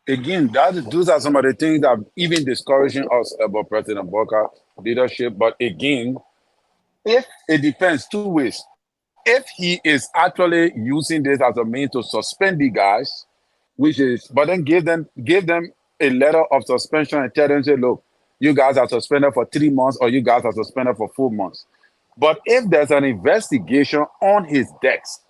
Again, those are some of the things that even discouraging us about President Burka leadership. But again, if it depends two ways. If he is actually using this as a means to suspend the guys, but then give them a letter of suspension and tell them, say, look, you guys are suspended for 3 months, or you guys are suspended for 4 months. But if there's an investigation on his desk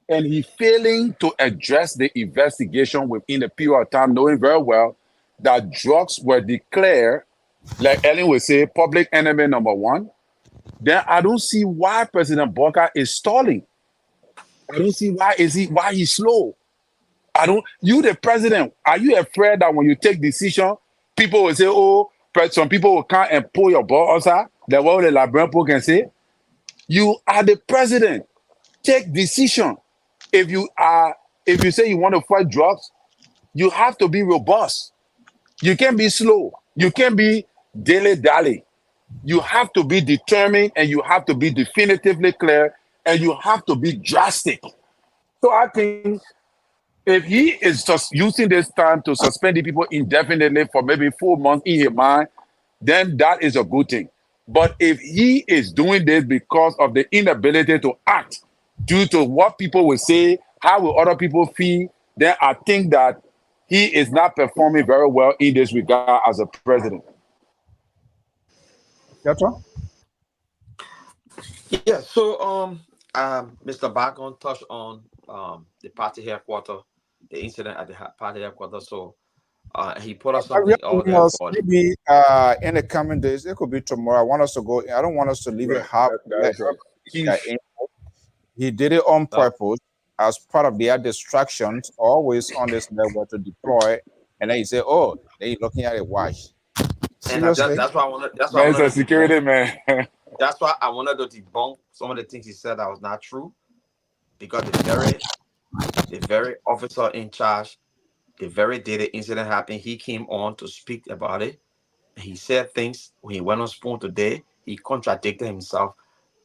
and he failing to address the investigation within a period of time, knowing very well that drugs were declared, like Ellen would say, public enemy number 1, then I don't see why President Burka is stalling. I don't see why he's slow. You the president, are you afraid that when you take decision, people will say, oh, some people will come and pull your ball outside? That's what the Librarian can say. You are the president. Take decision. If you say you want to fight drugs, you have to be robust. You can't be slow. You can't be dilly-dally. You have to be determined, and you have to be definitively clear, and you have to be drastic. So I think if he is just using this time to suspend the people indefinitely for maybe 4 months in his mind, then that is a good thing. But if he is doing this because of the inability to act due to what people will say, how will other people feel, then I think that he is not performing very well in this regard as a president. Ketter? Yeah, so Mr. Bagon touched on the party headquarters, the incident at the party headquarters. So he put us something out there for maybe in the coming days. It could be tomorrow. I want us to go. I don't want us to leave it half. He did it on purpose as part of their distractions, always on this network to deploy. And then you say, "Oh, they're looking at it. Watch." Seriously? That's why I wanted. That's why a security man. That's why I wanted to debunk some of the things he said that was not true, because the very officer in charge, the very day the incident happened, he came on to speak about it. He said things when he went on Spoon today. He contradicted himself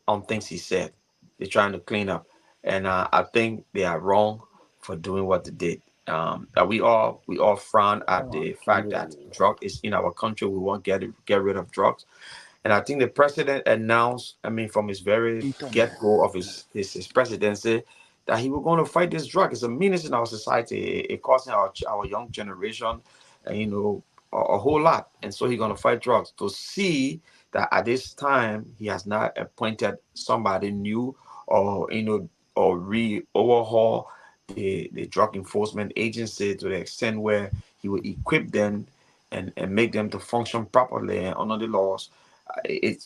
on things he said. They're trying to clean up, and I think they are wrong for doing what they did. That we all frown at the fact that drug is in our country. We want to get rid of drugs, And I think the president announced, I mean, from his very get-go of his presidency, that he was going to fight this drug. It's a menace in our society. It causing our young generation, you know, a whole lot. And so he's going to fight drugs. To see that at this time he has not appointed somebody new, or or overhaul the drug enforcement agency to the extent where he will equip them and make them to function properly and under the laws.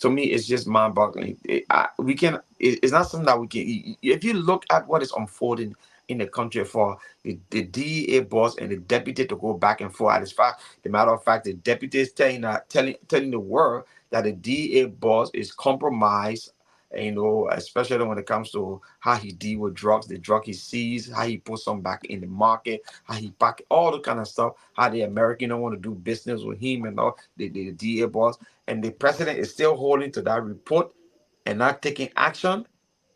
To me, it's just mind-boggling. It's not something that we can. If you look at what is unfolding in the country for the DEA boss and the deputy to go back and forth, as fact, the matter of fact, the deputy is telling the world that the DEA boss is compromised. Especially when it comes to how he deal with drugs, the drug he sees, how he puts them back in the market, how he pack all the kind of stuff, how the American don't want to do business with him and all the DA boss, and the president is still holding to that report and not taking action.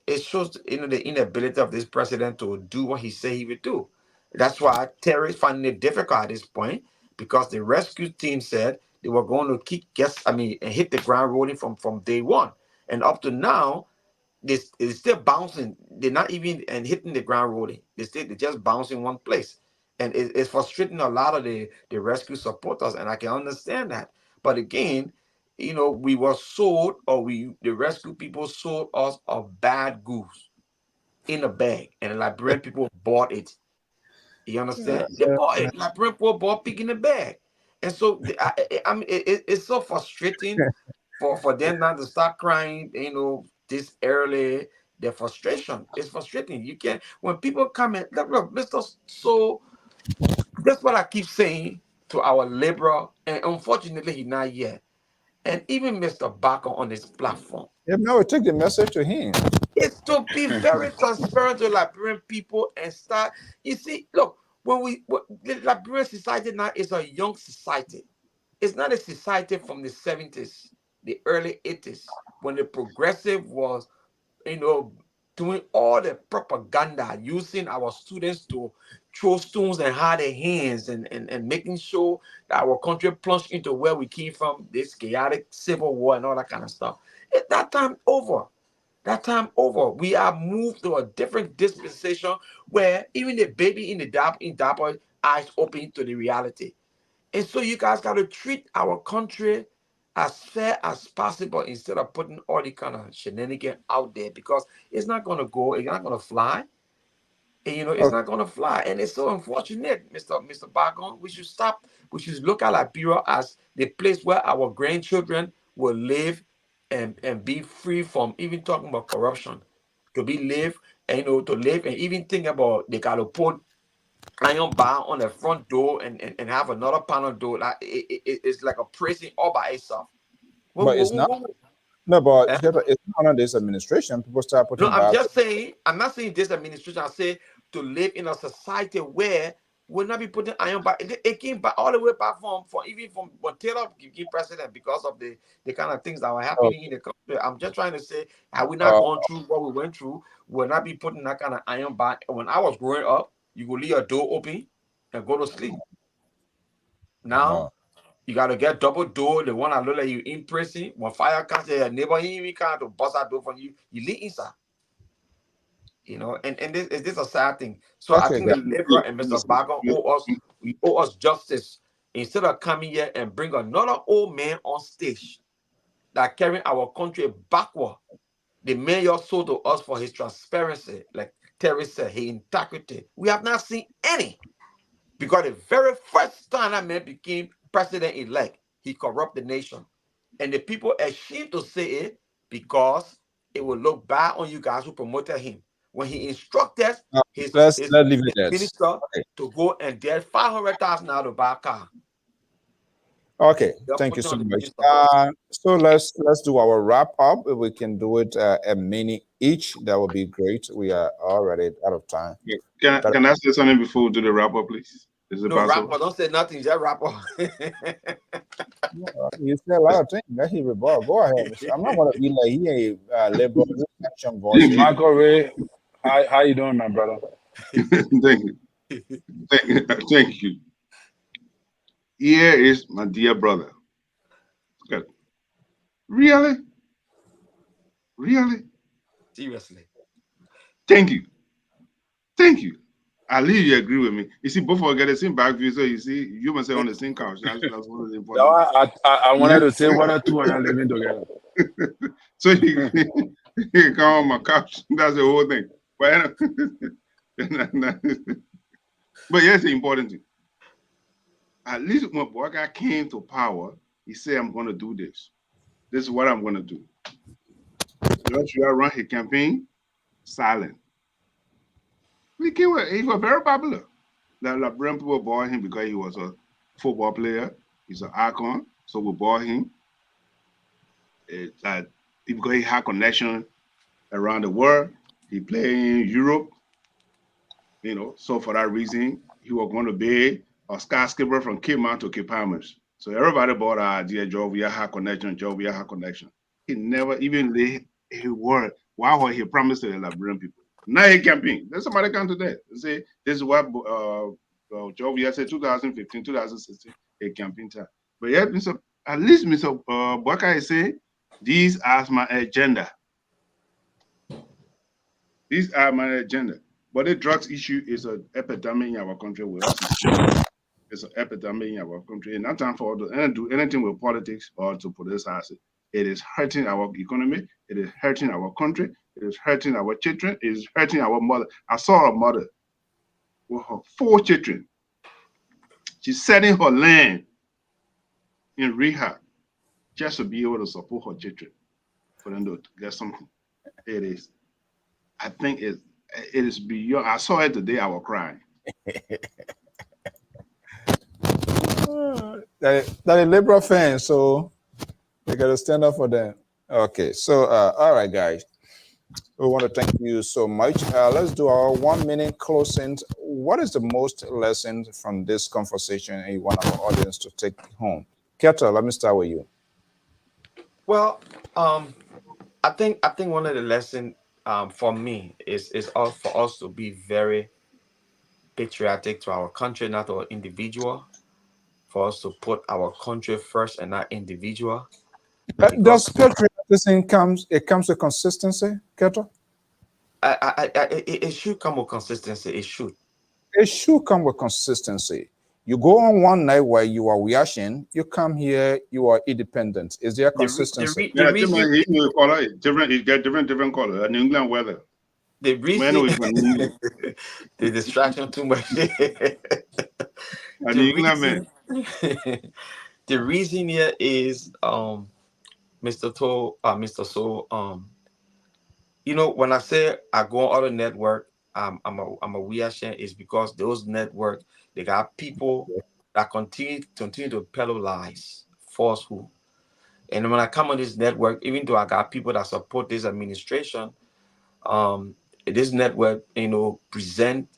It shows the inability of this president to do what he said he would do. That's why Terry is finding it difficult at this point, because the rescue team said they were going to hit the ground rolling from day one. And up to now, it's still bouncing. They're not even and hitting the ground rolling. They're just bouncing one place. And it's frustrating a lot of the rescue supporters, and I can understand that. But again, we were sold, or the rescue people sold us a bad goose in a bag, and the Liberian people bought it. You understand? They bought it. Liberian people bought pig in the bag. And so, it's so frustrating for them not to start crying, this early. Their frustration is frustrating. You can't, when people come in, look, Mr. So that's what I keep saying to our liberal, and unfortunately, he's not yet. And even Mr. Barker on this platform. Yeah, no, we take the message to him. It's to be very transparent to Liberian people and start. You see, look, the Liberian society now is a young society. It's not a society from the 70s, the early 80s, when the progressive was, doing all the propaganda, using our students to throw stones and hide their hands, and making sure that our country plunged into where we came from, this chaotic civil war and all that kind of stuff. It's that time over. That time over. We are moved to a different dispensation where even the baby in the diaper eyes open to the reality. And so you guys got to treat our country as fair as possible instead of putting all the kind of shenanigans out there, because it's not going to go, it's not going to fly. And, it's not going to fly. And it's so unfortunate, Mr. Bargon. We should stop. We should look at Liberia as the place where our grandchildren will live and be free from even talking about corruption. To live and even think about they got to put iron bar on the front door and have another panel door. Like it's like a prison all by itself. But it's not. No, but it's not under this administration. People start putting. No, I'm just saying. I'm not saying this administration. I say to live in a society where we'll not be putting iron bar. It came back all the way back from when Taylor became president, because of the kind of things that were happening in the country. I'm just trying to say, have we not gone through what we went through? We'll not be putting that kind of iron bar. When I was growing up, you could leave your door open and go to sleep. Now, you got to get double door. The one that look like you in prison. When fire comes, your neighbor even can't to bust that door for you. You live inside. And this is a sad thing. So I think the Liberal and Mr. Barker owe us justice, instead of coming here and bring another old man on stage that carrying our country backward. The mayor sold to us for his transparency, like Terry said, his integrity. We have not seen any. Because the very first time that man became president-elect, he corrupted the nation. And the people are ashamed to say it, because it will look bad on you guys who promoted him. When he instructed his minister to go and get $500,000 to buy a car. Okay, thank you so much. So let's do our wrap up. If we can do it a minute each, that would be great. We are already out of time. Can I say something before we do the wrap up, please? Is it possible? Wrap up. Don't say nothing. Just wrap up. You say a lot of things. Let him rebuttal. Go ahead. I'm not going to be like he a liberal action voice. Michael Ray, how you doing, my brother? Thank you. Thank you. Here is my dear brother. Really? Really? Seriously. Thank you. Thank you. At least you agree with me. You see, both of us get the same back view, so you see, you must say on the same couch. That's one of the important Now I wanted to say one or two are living together. So you can come on my couch. That's the whole thing. But but here's the important thing. At least when Boakai came to power, he said, I'm going to do this. This is what I'm going to do. Joshua run his campaign silent. He was very popular. The Liberian people bought him because he was a football player. He's an icon. So we bought him. Because he had connection around the world. He played in Europe. So for that reason, he was going to be a skyscraper from Cape Mount to Cape Palmas. So everybody bought our idea, Jovia had connection. He never even laid a word. Why he promised to the Liberian people? Now he campaign. Then somebody come to that and say, this is what Jovia said 2015, 2016, a campaign time. But yeah, at least Mr. Boakai say, these are my agenda. These are my agenda. But the drugs issue is an epidemic in our country with us. It's an epidemic in our country. And not time for to do anything with politics or to politicize it. It is hurting our economy. It is hurting our country. It is hurting our children. It is hurting our mother. I saw a mother with her 4 children. She's selling her land in rehab just to be able to support her children for them to get something. It is. I think it is beyond. I saw it today. I was crying. They're a Liberal fan, so they got to stand up for them. Okay, so all right, guys. We want to thank you so much. Let's do our 1 minute closing. What is the most lesson from this conversation you want our audience to take home? Keto, let me start with you. Well, I think one of the lessons for me is all for us to be very patriotic to our country, not our individual. For us to put our country first and not individual. Does patriotism comes with consistency, Keto? It should come with consistency. It should. It should come with consistency. You go on one night where you are reaction, you come here, you are independent. Is there consistency? The reason you get different color. New England weather. The reason the distraction too much. The reason here is Mr. So when I say I go on other network, I'm a reaction is because those network they got people that continue to peddle lies, falsehood. And when I come on this network, even though I got people that support this administration, this network, present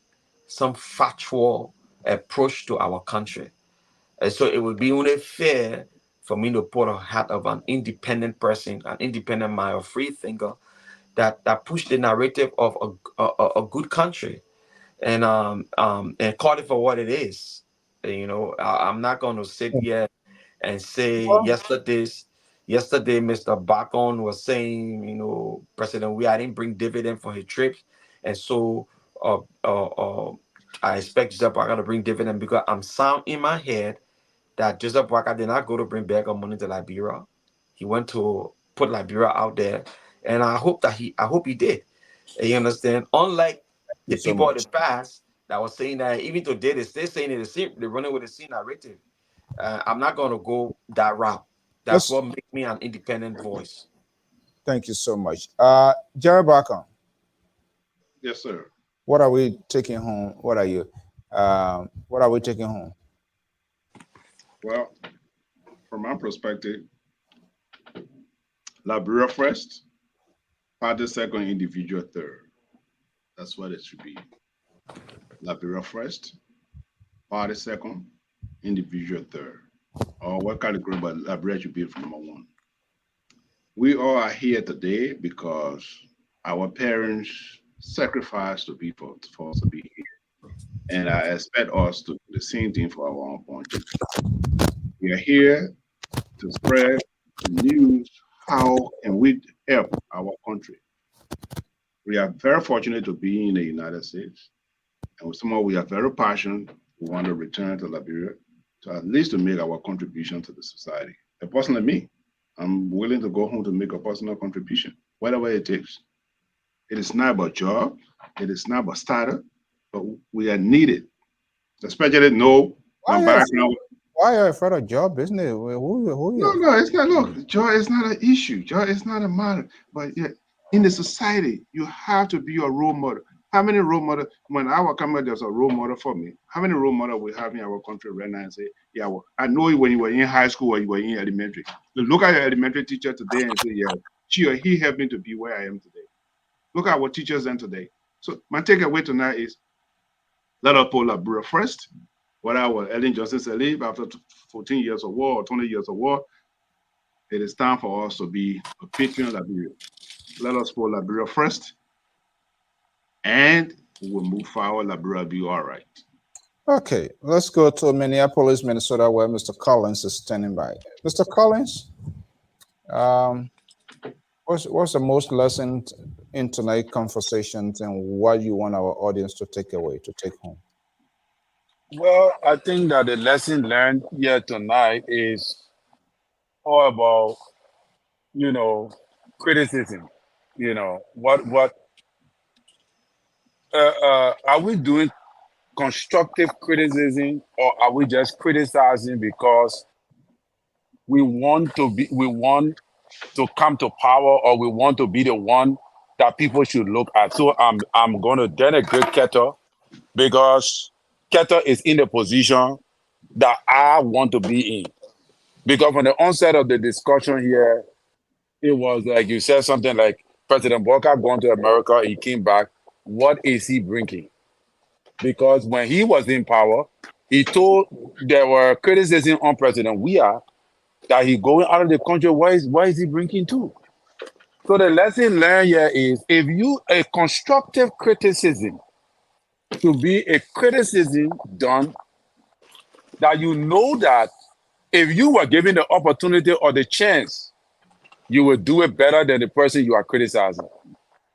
some factual approach to our country. And so it would be only fair for me to put a hat of an independent person, an independent mind, a free thinker that push the narrative of a good country and call it for what it is. I'm not going to sit here and say yesterday Mr. Bacon was saying, President I didn't bring dividend for his trips, and so I expect Joseph Boakai to bring dividend because I'm sound in my head that Joseph Boakai did not go to bring back money to Liberia. He went to put Liberia out there, and I hope he did. And you understand? Unlike the people of the past that was saying that, even today they're still saying it, they're running with the same narrative. I'm not going to go that route. That's what makes me an independent voice. Thank you so much. Jerry Bacon. Yes, sir. What are we taking home? What are we taking home? Well, from my perspective, Liberia first, party second, individual third. That's what it should be. Liberia first, party second, individual third. Or what category, but Liberia should be number 1. We all are here today because our parents sacrificed to be for us to be here. And I expect us to do the same thing for our own country. We are here to spread the news, how can we help our country? We are very fortunate to be in the United States. And somehow we are very passionate. We want to return to Liberia to at least to make our contribution to the society. And personally, me, I'm willing to go home to make a personal contribution, whatever it takes. It is not about job. It is not about startup, but we are needed. Especially my background. Why are you afraid of job, isn't it? No, it's not. Look, joy is not an issue. Joy is not a matter. But yeah, in the society, you have to be a role model. How many role models? When I was coming, there's a role model for me. How many role models we have in our country right now and say, yeah, well, I know when you were in high school or you were in elementary. You look at your elementary teacher today and say, yeah, she or he helped me to be where I am today. Look at our teachers then today. So my takeaway tonight is let us put Liberia first. What our Ellen Johnson said, after 14 years of war or 20 years of war, it is time for us to be a patron of Liberia. Let us put Liberia first, and we will move forward. Liberia will be all right. Okay, let's go to Minneapolis, Minnesota, where Mr. Collins is standing by. Mr. Collins, what's the most lesson in tonight's conversations and what you want our audience to take away, to take home? Well, I think that the lesson learned here tonight is all about, criticism. What are we doing constructive criticism, or are we just criticizing because we want to come to power, or we want to be the one that people should look at? So I'm going to denigrate Keter because Keter is in the position that I want to be in. Because from the onset of the discussion here, it was like you said something like President Booker going to America, he came back. What is he bringing? Because when he was in power, he told there were criticism on President Weah that he going out of the country. Why is he bringing to? So the lesson learned here is if you a constructive criticism to be a criticism done that you know that if you were given the opportunity or the chance, you would do it better than the person you are criticizing.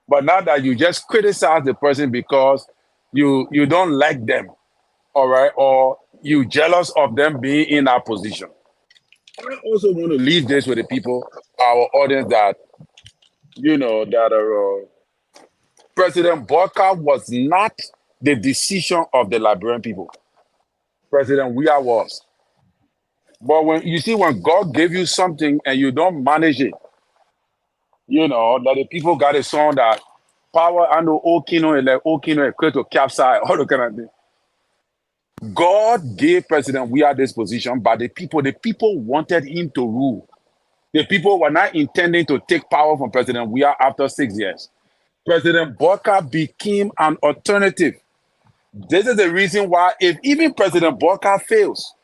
But not that you just criticize the person because you don't like them, all right, or you jealous of them being in that position. I also want to leave this with the people, our audience, that President Booker was not the decision of the Liberian people. President Weah was. But when God gave you something and you don't manage it, that the people got a song that power and the Okino and like Okino equate to capsize, all the kind of thing. God gave President Weah this position, but the people wanted him to rule. The people were not intending to take power from President Weah after 6 years. President Booker became an alternative. This is the reason why if even President Booker fails,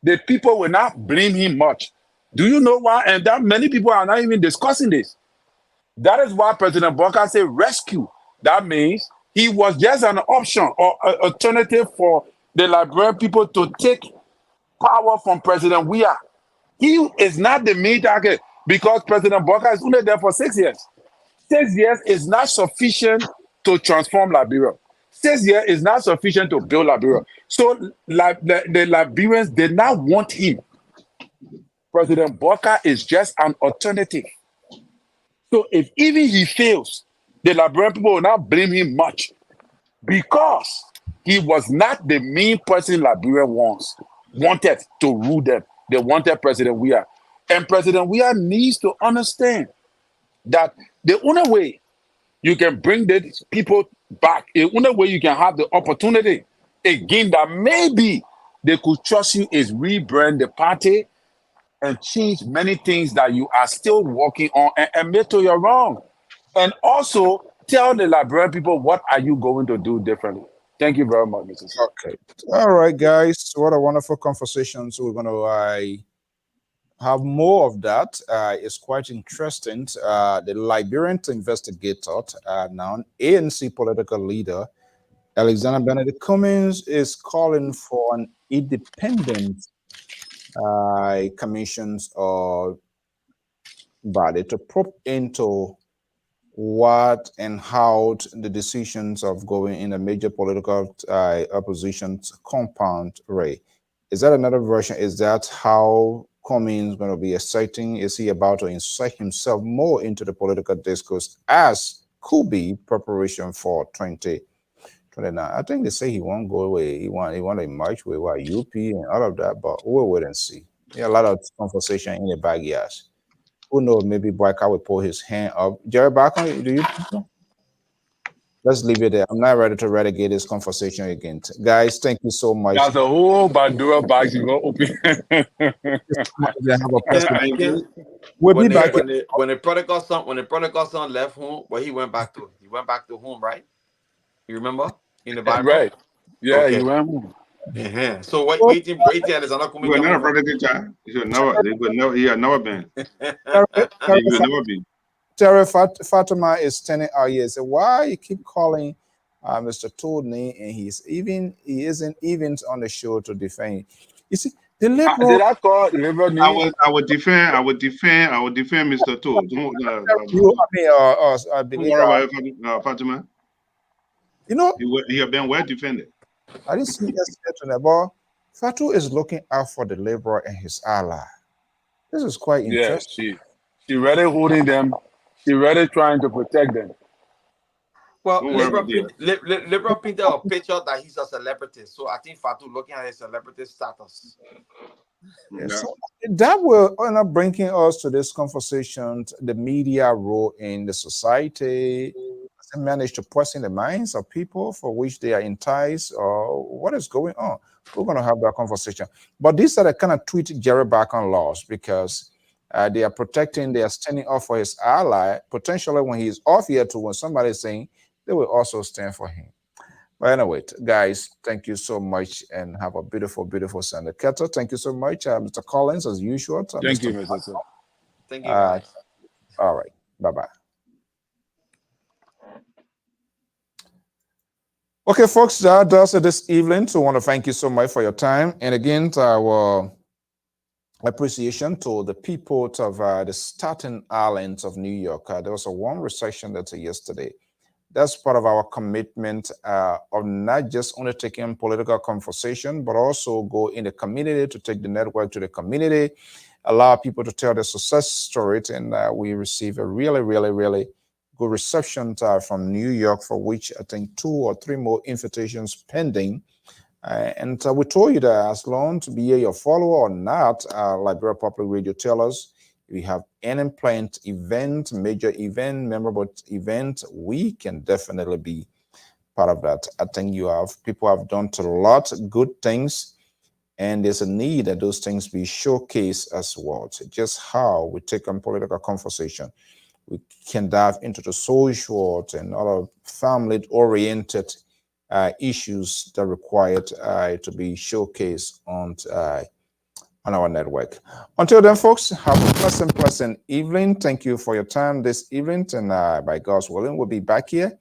the people will not blame him much. Do you know why? And that many people are not even discussing this. That is why President Booker said rescue. That means he was just an option or an alternative for the Liberian people to take power from President Weah. He is not the main target because President Booker is only there for 6 years. 6 years is not sufficient to transform Liberia. 6 years is not sufficient to build Liberia. So the Liberians did not want him. President Booker is just an alternative. So if even he fails, the Liberian people will not blame him much because he was not the main person Liberia wanted to rule them. They wanted President Weah. And President Weah needs to understand that the only way you can bring these people back, the only way you can have the opportunity again that maybe they could trust you is rebrand the party and change many things that you are still working on and admit to you're wrong. And also tell the Liberian people what are you going to do differently. Thank you very much, Mrs. Okay. All right, guys. What a wonderful conversation. So we're going to have more of that. It's quite interesting. The Liberian investigator, now ANC political leader, Alexander Benedict Cummings, is calling for an independent commissions or body to probe into what and how the decisions of going in a major political opposition's compound, Ray. Is that another version? Is that how Cummings is going to be exciting? Is he about to insert himself more into the political discourse as could be preparation for 2029? I think they say he won't go away. He want to merge with what UP and all of that, but we'll wait and see. There are a lot of conversation in the backyard. Who knows? Maybe Boyka will pull his hand up. Jerry Barker, do you think so? Let's leave it there. I'm not ready to relegate this conversation again. Guys, thank you so much. There's a whole Bandura box you go open. We'll be back. When the prodigal son left home, he went back to home, right? You remember in the Bible, right? Yeah, okay. He went home. So waiting, is not coming. He never prodigal child. He had never been. He will never be. Terry Fatima is turning our years. Why you keep calling Mr. Toadney and he isn't even on the show to defend? You see, the liberal. Did I call the liberal? I would defend Mr. Toad. I believe Fatima. You know, he have been well defended. I didn't see yesterday, but Fatu is looking out for the liberal and his ally. This is quite interesting. Yeah, she really holding them. She really trying to protect them. Well, liberal painted a picture that he's a celebrity, so I think Fatu looking at his celebrity status. Yeah, so that will end up bringing us to this conversation: the media role in the society. Has it managed to poison the minds of people for which they are enticed, or what is going on? We're going to have that conversation. But these are the kind of tweet Jerry Barkan laws because they are protecting, they are standing up for his ally. Potentially, when he's off here, to when somebody is saying, they will also stand for him. But anyway, guys, thank you so much and have a beautiful, beautiful Sunday. Keto, thank you so much. Mr. Collins, as usual. Thank you, Mr. Sir. Thank you, guys. All right. Bye-bye. Okay, folks, that does it this evening. So I want to thank you so much for your time. And again, our appreciation to the people of the Staten Islands of New York. There was a one recession that's yesterday. That's part of our commitment of not just undertaking political conversation, but also go in the community to take the network to the community, allow people to tell their success story. And we receive a really, really, really good reception from New York, for which I think 2 or 3 more invitations pending. And we told you that as long to be your follower or not, Liberia Public Radio tell us if you have any planned event, major event, memorable event, we can definitely be part of that. I think people have done a lot of good things, and there's a need that those things be showcased as well. So just how we take on political conversation, we can dive into the social and other family-oriented issues that are required to be showcased on our network. Until then, folks, have a pleasant evening. Thank you for your time this evening, and by God's willing, we'll be back here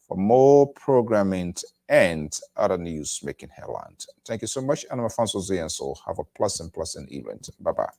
for more programming and other news making headlines. Thank you so much, and I'm Alfonso Z, and so have a pleasant evening. Bye-bye.